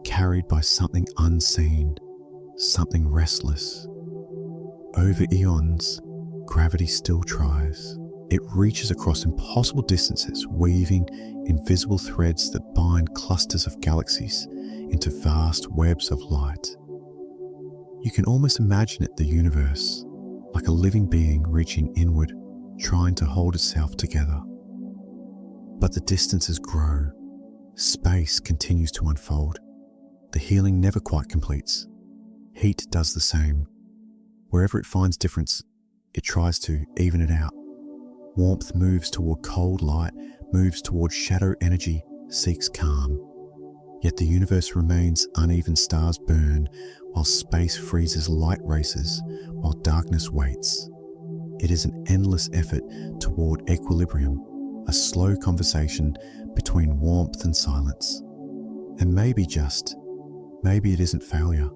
carried by something unseen, something restless. Over eons, gravity still tries. It reaches across impossible distances, weaving invisible threads that bind clusters of galaxies into vast webs of light. You can almost imagine it, the universe, like a living being reaching inward, trying to hold itself together. But the distances grow. Space continues to unfold. The healing never quite completes. Heat does the same. Wherever it finds difference, it tries to even it out. Warmth moves toward cold light, moves toward shadow energy, seeks calm. Yet the universe remains uneven, stars burn, while space freezes, light races, while darkness waits. It is an endless effort toward equilibrium, a slow conversation between warmth and silence. And maybe it isn't failure.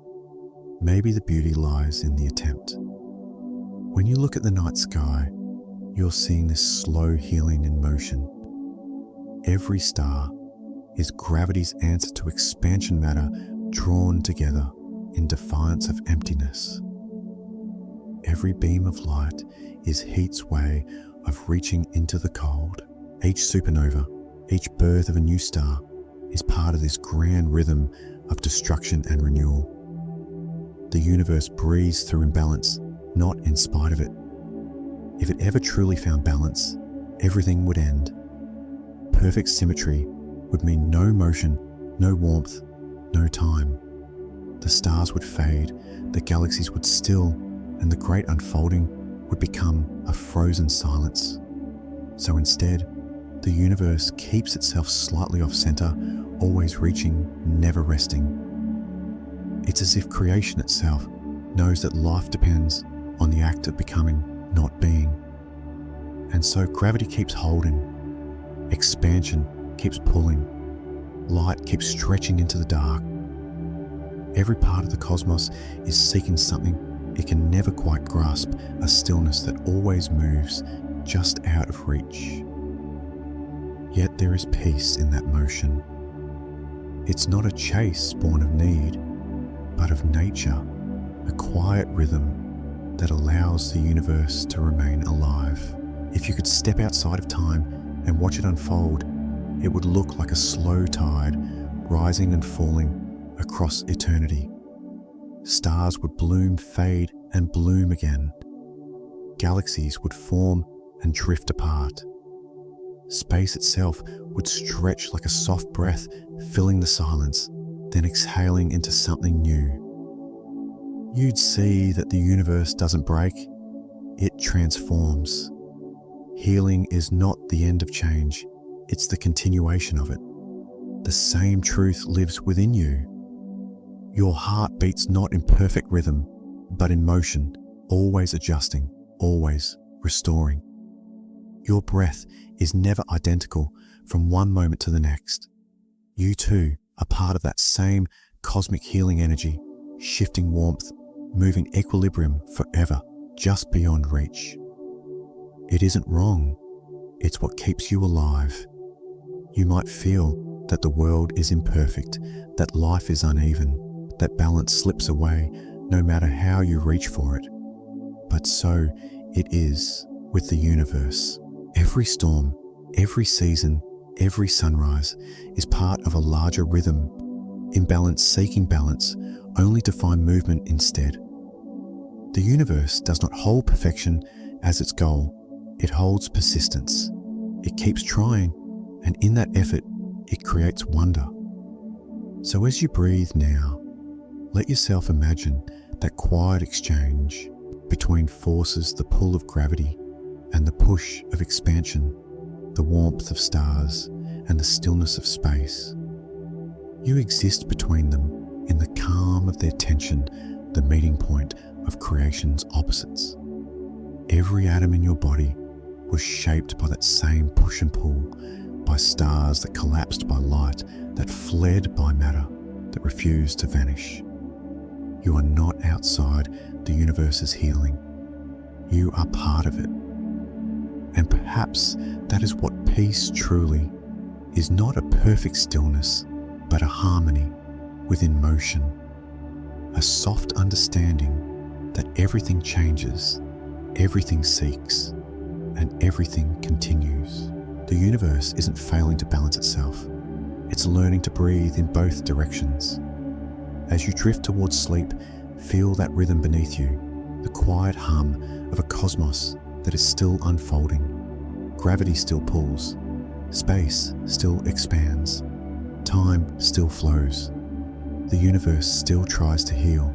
Maybe the beauty lies in the attempt. When you look at the night sky, you're seeing this slow healing in motion. Every star is gravity's answer to expansion matter drawn together in defiance of emptiness. Every beam of light is heat's way of reaching into the cold. Each supernova, each birth of a new star, is part of this grand rhythm of destruction and renewal. The universe breathes through imbalance, not in spite of it. If it ever truly found balance, everything would end. Perfect symmetry would mean no motion, no warmth, no time. The stars would fade, the galaxies would still, and the great unfolding would become a frozen silence. So instead, the universe keeps itself slightly off-center, always reaching, never resting. It's as if creation itself knows that life depends on the act of becoming, not being. And so gravity keeps holding, expansion keeps pulling, light keeps stretching into the dark. Every part of the cosmos is seeking something it can never quite grasp, a stillness that always moves just out of reach. Yet there is peace in that motion. It's not a chase born of need, but of nature, a quiet rhythm that allows the universe to remain alive. If you could step outside of time and watch it unfold, it would look like a slow tide rising and falling across eternity. Stars would bloom, fade, and bloom again. Galaxies would form and drift apart. Space itself would stretch like a soft breath, filling the silence, then exhaling into something new. You'd see that the universe doesn't break, it transforms. Healing is not the end of change, it's the continuation of it. The same truth lives within you. Your heart beats not in perfect rhythm, but in motion, always adjusting, always restoring. Your breath is never identical from one moment to the next. You too are part of that same cosmic healing energy, shifting warmth, moving equilibrium forever, just beyond reach. It isn't wrong, it's what keeps you alive. You might feel that the world is imperfect, that life is uneven, that balance slips away no matter how you reach for it. But so it is with the universe. Every storm, every season, every sunrise is part of a larger rhythm, imbalance seeking balance, only to find movement instead. The universe does not hold perfection as its goal, it holds persistence. It keeps trying, and in that effort, it creates wonder. So as you breathe now, let yourself imagine that quiet exchange between forces, the pull of gravity and the push of expansion, the warmth of stars and the stillness of space. You exist between them in the calm of their tension, the meeting point of creation's opposites. Every atom in your body was shaped by that same push and pull, by stars that collapsed by light, that fled by matter, that refused to vanish. You are not outside the universe's healing. You are part of it. And perhaps that is what peace truly is, not a perfect stillness, but a harmony within motion, a soft understanding that everything changes, everything seeks, and everything continues. The universe isn't failing to balance itself. It's learning to breathe in both directions. As you drift towards sleep, feel that rhythm beneath you, the quiet hum of a cosmos that is still unfolding. Gravity still pulls, space still expands, time still flows. The universe still tries to heal,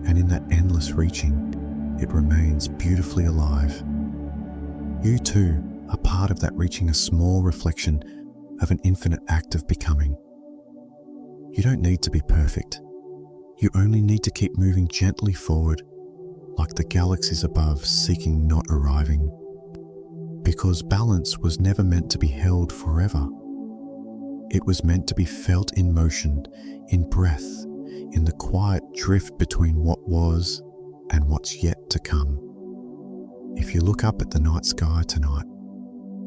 and in that endless reaching, it remains beautifully alive. You too are part of that reaching, a small reflection of an infinite act of becoming. You don't need to be perfect. You only need to keep moving gently forward, like the galaxies above, seeking, not arriving. Because balance was never meant to be held forever. It was meant to be felt in motion, in breath, in the quiet drift between what was and what's yet to come. If you look up at the night sky tonight,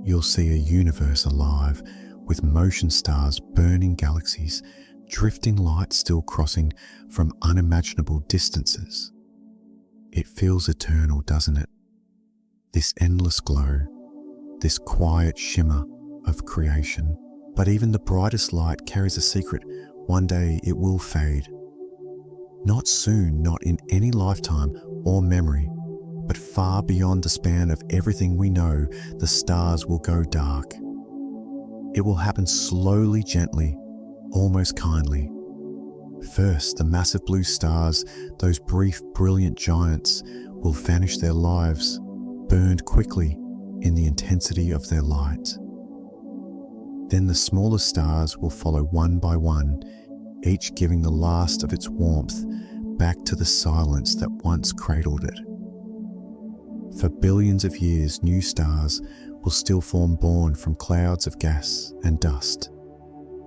you'll see a universe alive with motion stars, burning galaxies, drifting light still crossing from unimaginable distances. It feels eternal, doesn't it? This endless glow, this quiet shimmer of creation. But even the brightest light carries a secret. One day it will fade. Not soon, not in any lifetime or memory, but far beyond the span of everything we know, the stars will go dark. It will happen slowly, gently, almost kindly. First, the massive blue stars, those brief, brilliant giants, will vanish, their lives burned quickly in the intensity of their light. Then the smaller stars will follow one by one, each giving the last of its warmth back to the silence that once cradled it. For billions of years, new stars will still form, born from clouds of gas and dust.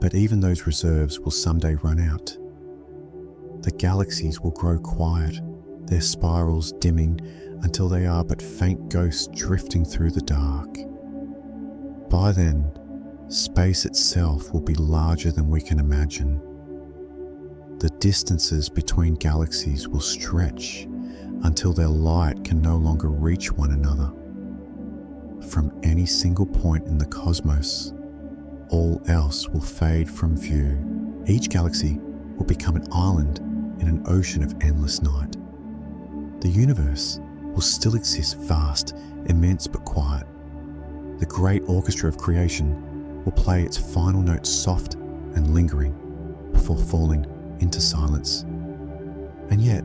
But even those reserves will someday run out. The galaxies will grow quiet, their spirals dimming until they are but faint ghosts drifting through the dark. By then, space itself will be larger than we can imagine. The distances between galaxies will stretch until their light can no longer reach one another. From any single point in the cosmos, all else will fade from view. Each galaxy will become an island in an ocean of endless night. The universe will still exist, vast, immense but quiet. The great orchestra of creation will play its final notes, soft and lingering, before falling into silence. And yet,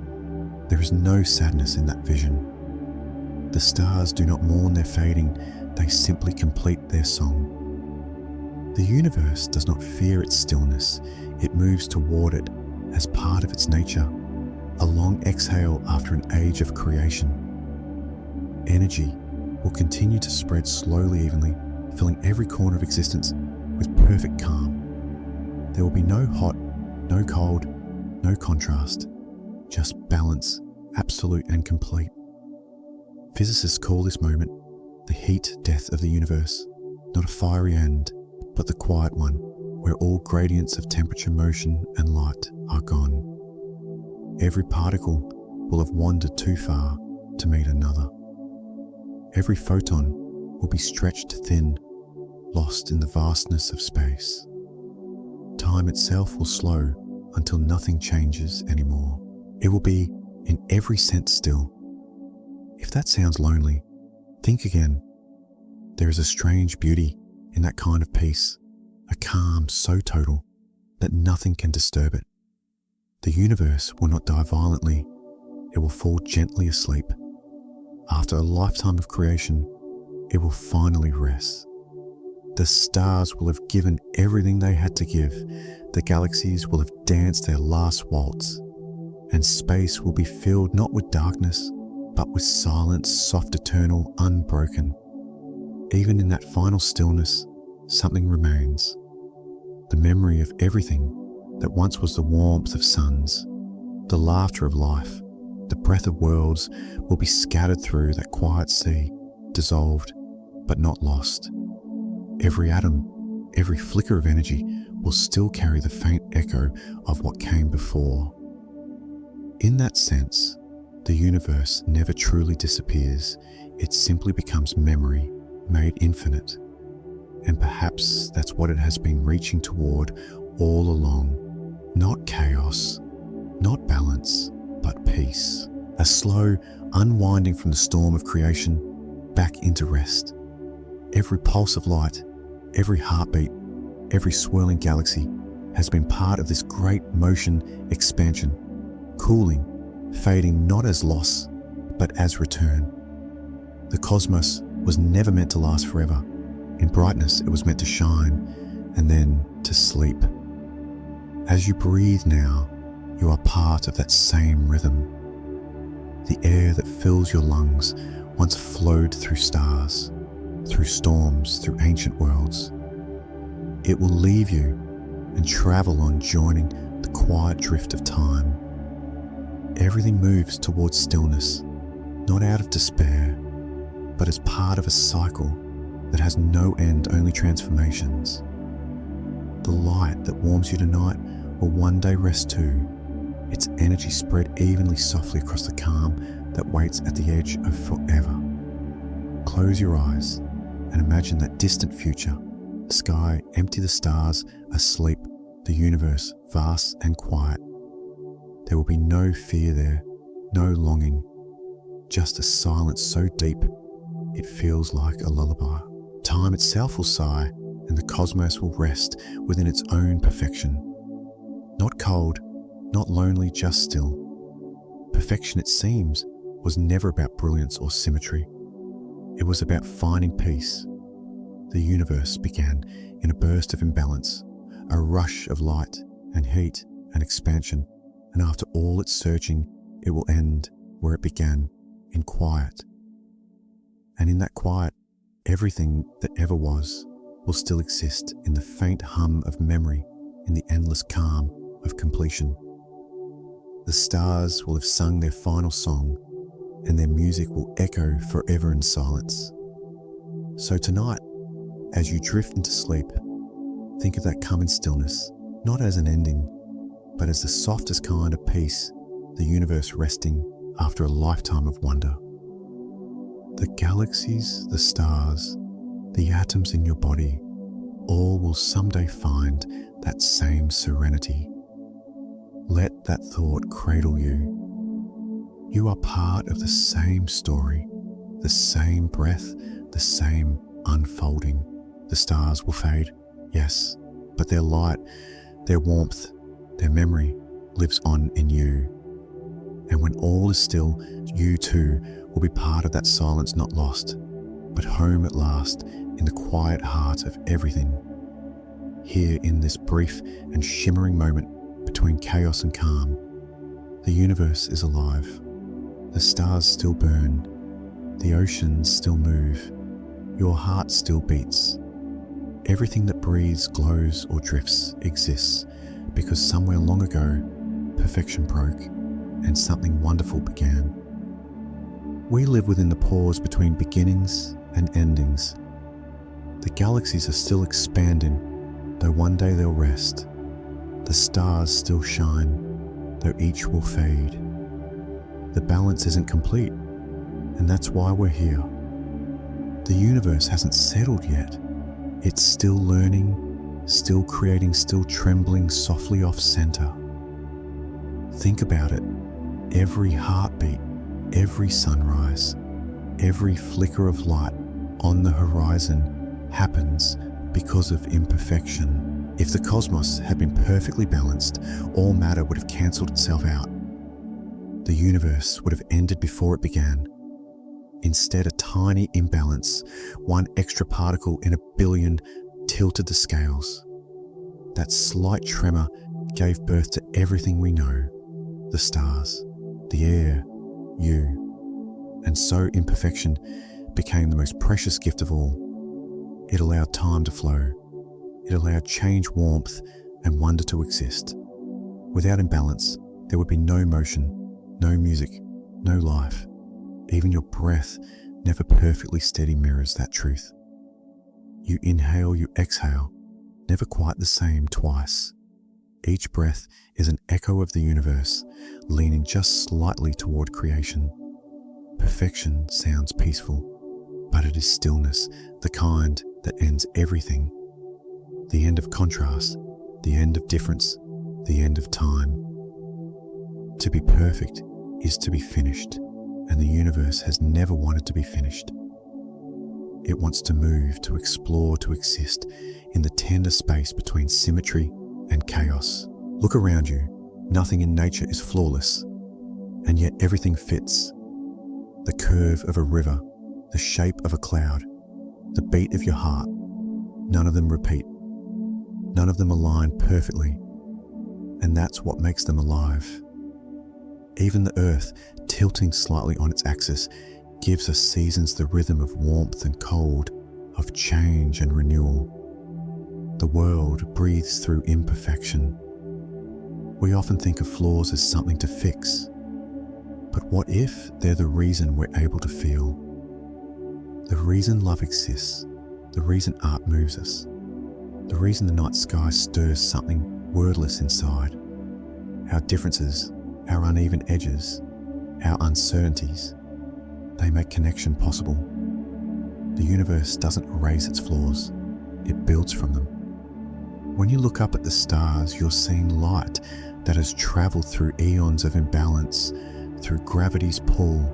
there is no sadness in that vision. The stars do not mourn their fading, they simply complete their song. The universe does not fear its stillness, it moves toward it as part of its nature, a long exhale after an age of creation. Energy will continue to spread slowly, evenly, filling every corner of existence with perfect calm. There will be no hot, no cold, no contrast, just balance, absolute and complete. Physicists call this moment the heat death of the universe, not a fiery end, but the quiet one, where all gradients of temperature, motion, and light are gone. Every particle will have wandered too far to meet another. Every photon will be stretched thin, lost in the vastness of space. Time itself will slow until nothing changes anymore. It will be in every sense still. If that sounds lonely, think again. There is a strange beauty in that kind of peace, a calm so total that nothing can disturb it. The universe will not die violently, it will fall gently asleep. After a lifetime of creation, it will finally rest. The stars will have given everything they had to give, the galaxies will have danced their last waltz, and space will be filled not with darkness, but with silence, soft, eternal, unbroken. Even in that final stillness, something remains. The memory of everything that once was the warmth of suns, the laughter of life, the breath of worlds will be scattered through that quiet sea, dissolved, but not lost. Every atom, every flicker of energy will still carry the faint echo of what came before. In that sense, the universe never truly disappears, it simply becomes memory made infinite. And perhaps that's what it has been reaching toward all along. Not chaos, not balance, but peace. A slow unwinding from the storm of creation back into rest. Every pulse of light, every heartbeat, every swirling galaxy has been part of this great motion expansion, cooling, fading not as loss, but as return. The cosmos was never meant to last forever. In brightness, it was meant to shine and then to sleep. As you breathe now, you are part of that same rhythm. The air that fills your lungs once flowed through stars, through storms, through ancient worlds. It will leave you and travel on, joining the quiet drift of time. Everything moves towards stillness, not out of despair, but as part of a cycle that has no end, only transformations. The light that warms you tonight will one day rest too, its energy spread evenly softly across the calm that waits at the edge of forever. Close your eyes and imagine that distant future, the sky empty, the stars asleep, the universe vast and quiet. There will be no fear there, no longing, just a silence so deep it feels like a lullaby. Time itself will sigh and the cosmos will rest within its own perfection. Not cold, not lonely, just still. Perfection, it seems, was never about brilliance or symmetry. It was about finding peace. The universe began in a burst of imbalance, a rush of light and heat and expansion, and after all its searching, it will end where it began, in quiet. And in that quiet, everything that ever was will still exist in the faint hum of memory, in the endless calm of completion. The stars will have sung their final song, and their music will echo forever in silence. So tonight, as you drift into sleep, think of that coming stillness, not as an ending, but as the softest kind of peace, the universe resting after a lifetime of wonder. The galaxies, the stars, the atoms in your body, all will someday find that same serenity. Let that thought cradle you. You are part of the same story, the same breath, the same unfolding. The stars will fade, yes, but their light, their warmth, their memory lives on in you. And when all is still, you too will be part of that silence, not lost, but home at last in the quiet heart of everything. Here in this brief and shimmering moment between chaos and calm, the universe is alive. The stars still burn, the oceans still move, your heart still beats. Everything that breathes, glows, or drifts exists because somewhere long ago, perfection broke and something wonderful began. We live within the pause between beginnings and endings. The galaxies are still expanding, though one day they'll rest. The stars still shine, though each will fade. The balance isn't complete, and that's why we're here. The universe hasn't settled yet. It's still learning, still creating, still trembling softly off center. Think about it. Every heartbeat, every sunrise, every flicker of light on the horizon happens because of imperfection. If the cosmos had been perfectly balanced, all matter would have cancelled itself out. The universe would have ended before it began. Instead, a tiny imbalance, one extra particle in a billion, tilted the scales. That slight tremor gave birth to everything we know: the stars, the air, you. And so imperfection became the most precious gift of all. It allowed time to flow. It allowed change, warmth, and wonder to exist. Without imbalance, there would be no motion, no music, no life. Even your breath, never perfectly steady, mirrors that truth. You inhale, you exhale, never quite the same twice. Each breath is an echo of the universe, leaning just slightly toward creation. Perfection sounds peaceful, but it is stillness, the kind that ends everything. The end of contrast, the end of difference, the end of time. To be perfect is to be finished, and the universe has never wanted to be finished. It wants to move, to explore, to exist in the tender space between symmetry and chaos. Look around you. Nothing in nature is flawless, and yet everything fits. The curve of a river, the shape of a cloud, the beat of your heart. None of them repeat. None of them align perfectly, and that's what makes them alive. Even the earth, tilting slightly on its axis, gives us seasons the rhythm of warmth and cold, of change and renewal. The world breathes through imperfection. We often think of flaws as something to fix, but what if they're the reason we're able to feel? The reason love exists, the reason art moves us, the reason the night sky stirs something wordless inside. Our differences, our uneven edges, our uncertainties, they make connection possible. The universe doesn't erase its flaws, it builds from them. When you look up at the stars, you're seeing light that has traveled through eons of imbalance, through gravity's pull,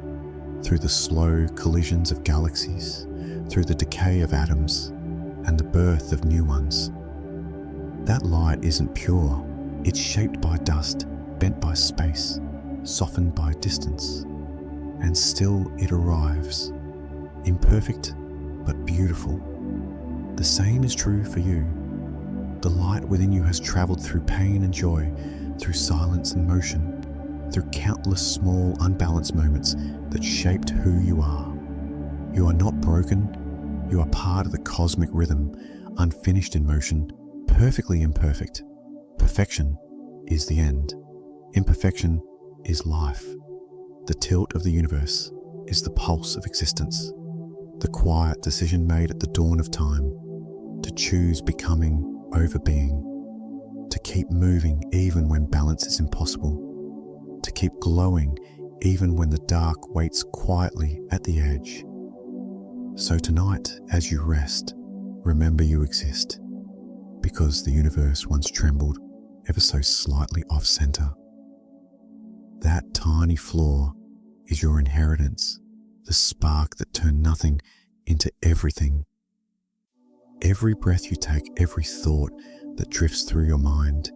through the slow collisions of galaxies, through the decay of atoms, and the birth of new ones. That light isn't pure, it's shaped by dust, bent by space, softened by distance, and still it arrives, imperfect but beautiful. The same is true for you. The light within you has traveled through pain and joy, through silence and motion, through countless small unbalanced moments that shaped who you are. You are not broken, you are part of the cosmic rhythm, unfinished in motion, perfectly imperfect. Perfection is the end. Imperfection is life. The tilt of the universe is the pulse of existence. The quiet decision made at the dawn of time to choose becoming over being, to keep moving even when balance is impossible, to keep glowing even when the dark waits quietly at the edge. So tonight, as you rest, remember you exist, because the universe once trembled ever so slightly off center. That tiny flaw is your inheritance, the spark that turned nothing into everything. Every breath you take, every thought that drifts through your mind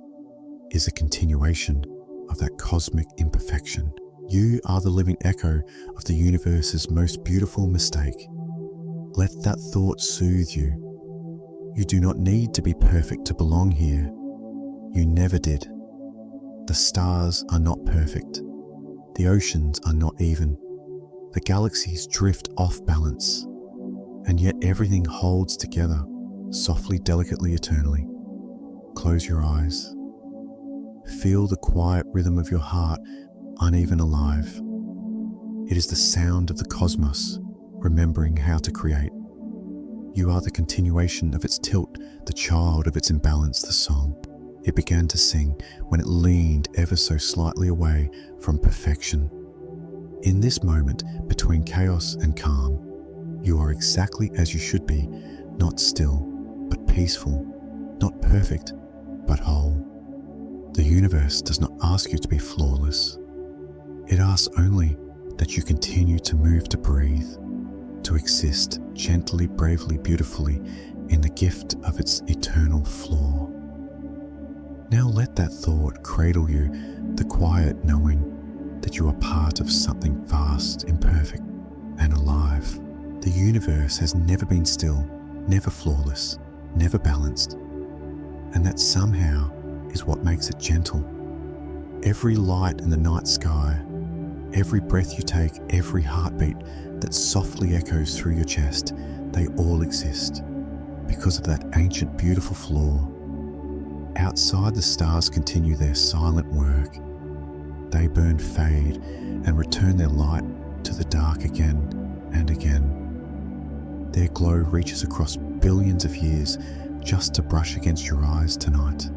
is a continuation of that cosmic imperfection. You are the living echo of the universe's most beautiful mistake. Let that thought soothe you. You do not need to be perfect to belong here. You never did. The stars are not perfect. The oceans are not even. The galaxies drift off balance. And yet everything holds together. softly, delicately, eternally. Close your eyes. Feel the quiet rhythm of your heart, uneven alive. It is the sound of the cosmos, remembering how to create. You are the continuation of its tilt, the child of its imbalance, the song. It began to sing when it leaned ever so slightly away from perfection. In this moment between chaos and calm, you are exactly as you should be, not still, but peaceful, not perfect, but whole. The universe does not ask you to be flawless. It asks only that you continue to move, to breathe, to exist gently, bravely, beautifully in the gift of its eternal flaw. Now let that thought cradle you, the quiet knowing that you are part of something vast, imperfect, and alive. The universe has never been still, never flawless, never balanced, and that somehow is what makes it gentle. Every light in the night sky, every breath you take, every heartbeat that softly echoes through your chest, they all exist because of that ancient, beautiful flaw. Outside, the stars continue their silent work. They burn, fade, and return their light to the dark again and again. Their glow reaches across billions of years just to brush against your eyes tonight.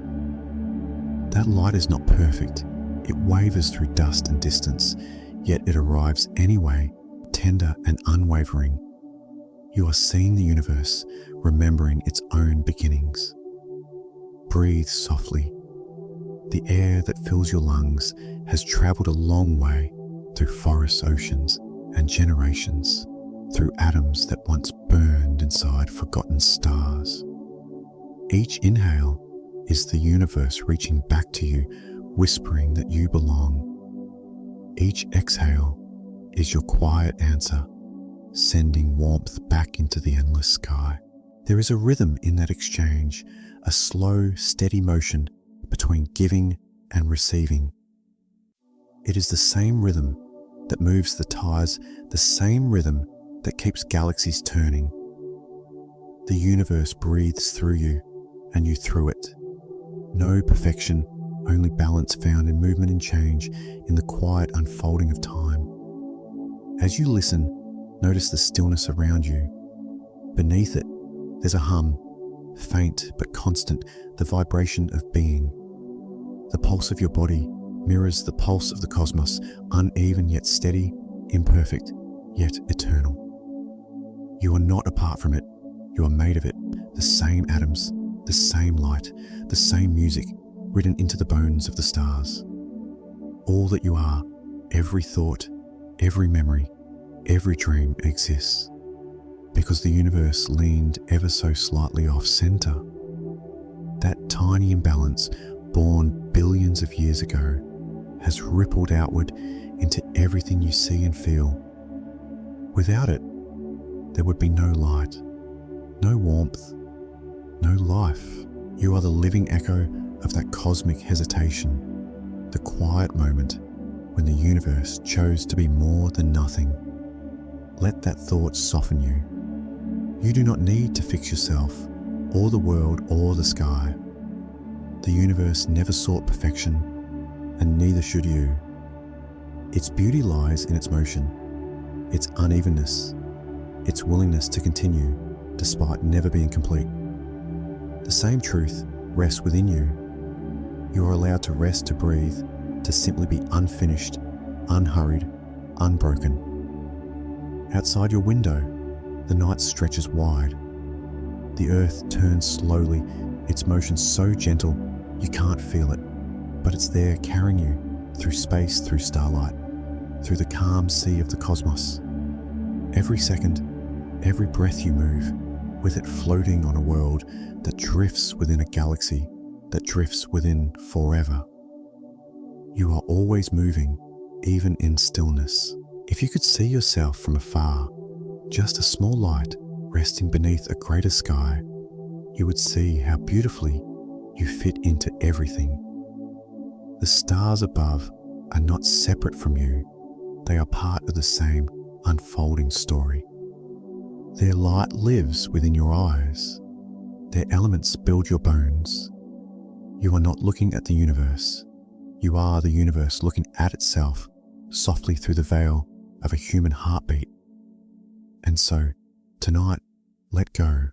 That light is not perfect. It wavers through dust and distance, yet it arrives anyway, tender and unwavering. You are seeing the universe, remembering its own beginnings. Breathe softly. The air that fills your lungs has traveled a long way through forests, oceans, and generations, through atoms that once burned inside forgotten stars. Each inhale is the universe reaching back to you, whispering that you belong. Each exhale is your quiet answer, sending warmth back into the endless sky. There is a rhythm in that exchange, a slow, steady motion between giving and receiving. It is the same rhythm that moves the tides, the same rhythm that keeps galaxies turning. The universe breathes through you and you through it. No perfection, only balance found in movement and change, in the quiet unfolding of time. As you listen, notice the stillness around you. Beneath it, there's a hum, faint but constant, the vibration of being. The pulse of your body mirrors the pulse of the cosmos, uneven yet steady, imperfect yet eternal. You are not apart from it, you are made of it, the same atoms, the same light, the same music written into the bones of the stars. All that you are, every thought, every memory, every dream exists because the universe leaned ever so slightly off center. That tiny imbalance, born billions of years ago, has rippled outward into everything you see and feel. Without it, there would be no light, no warmth, no life. You are the living echo of that cosmic hesitation, the quiet moment when the universe chose to be more than nothing. Let that thought soften you. You do not need to fix yourself, or the world, or the sky. The universe never sought perfection, and neither should you. Its beauty lies in its motion, its unevenness, its willingness to continue despite never being complete. The same truth rests within you. You are allowed to rest, to breathe, to simply be unfinished, unhurried, unbroken. Outside your window, the night stretches wide. The earth turns slowly, its motion so gentle you can't feel it, but it's there carrying you through space, through starlight, through the calm sea of the cosmos. Every second, every breath you move, with it floating on a world that drifts within a galaxy, that drifts within forever. You are always moving, even in stillness. If you could see yourself from afar, just a small light resting beneath a greater sky, you would see how beautifully you fit into everything. The stars above are not separate from you. They are part of the same unfolding story. Their light lives within your eyes. Their elements build your bones. You are not looking at the universe. You are the universe looking at itself softly through the veil of a human heartbeat. And so, tonight, let go.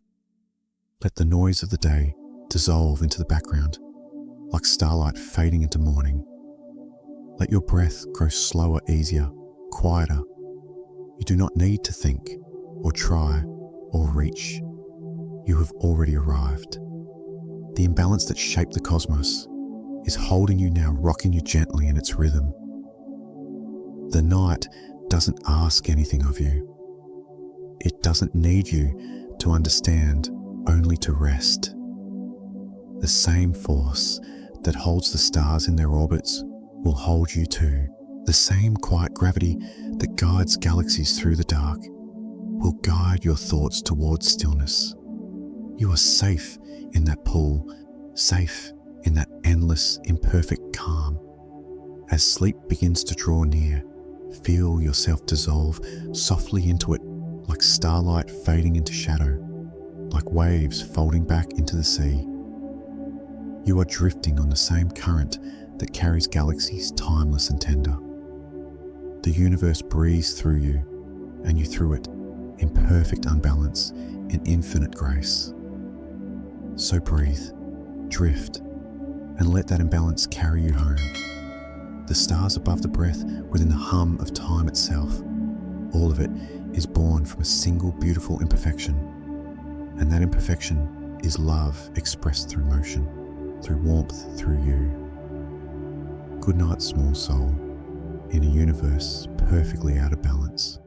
Let the noise of the day dissolve into the background, like starlight fading into morning. Let your breath grow slower, easier, quieter. You do not need to think, or try, or reach. You have already arrived. The imbalance that shaped the cosmos is holding you now, rocking you gently in its rhythm. The night doesn't ask anything of you. It doesn't need you to understand, only to rest. The same force that holds the stars in their orbits will hold you too. The same quiet gravity that guides galaxies through the dark will guide your thoughts towards stillness. You are safe in that pull, safe in that endless, imperfect calm. As sleep begins to draw near, feel yourself dissolve softly into it, like starlight fading into shadow, like waves folding back into the sea. You are drifting on the same current that carries galaxies timeless and tender. The universe breathes through you, and you through it, in perfect unbalance, in infinite grace. So breathe, drift, and let that imbalance carry you home. The stars above the breath within the hum of time itself, all of it is born from a single beautiful imperfection. And that imperfection is love expressed through motion, through warmth, through you. Good night, small soul, in a universe perfectly out of balance.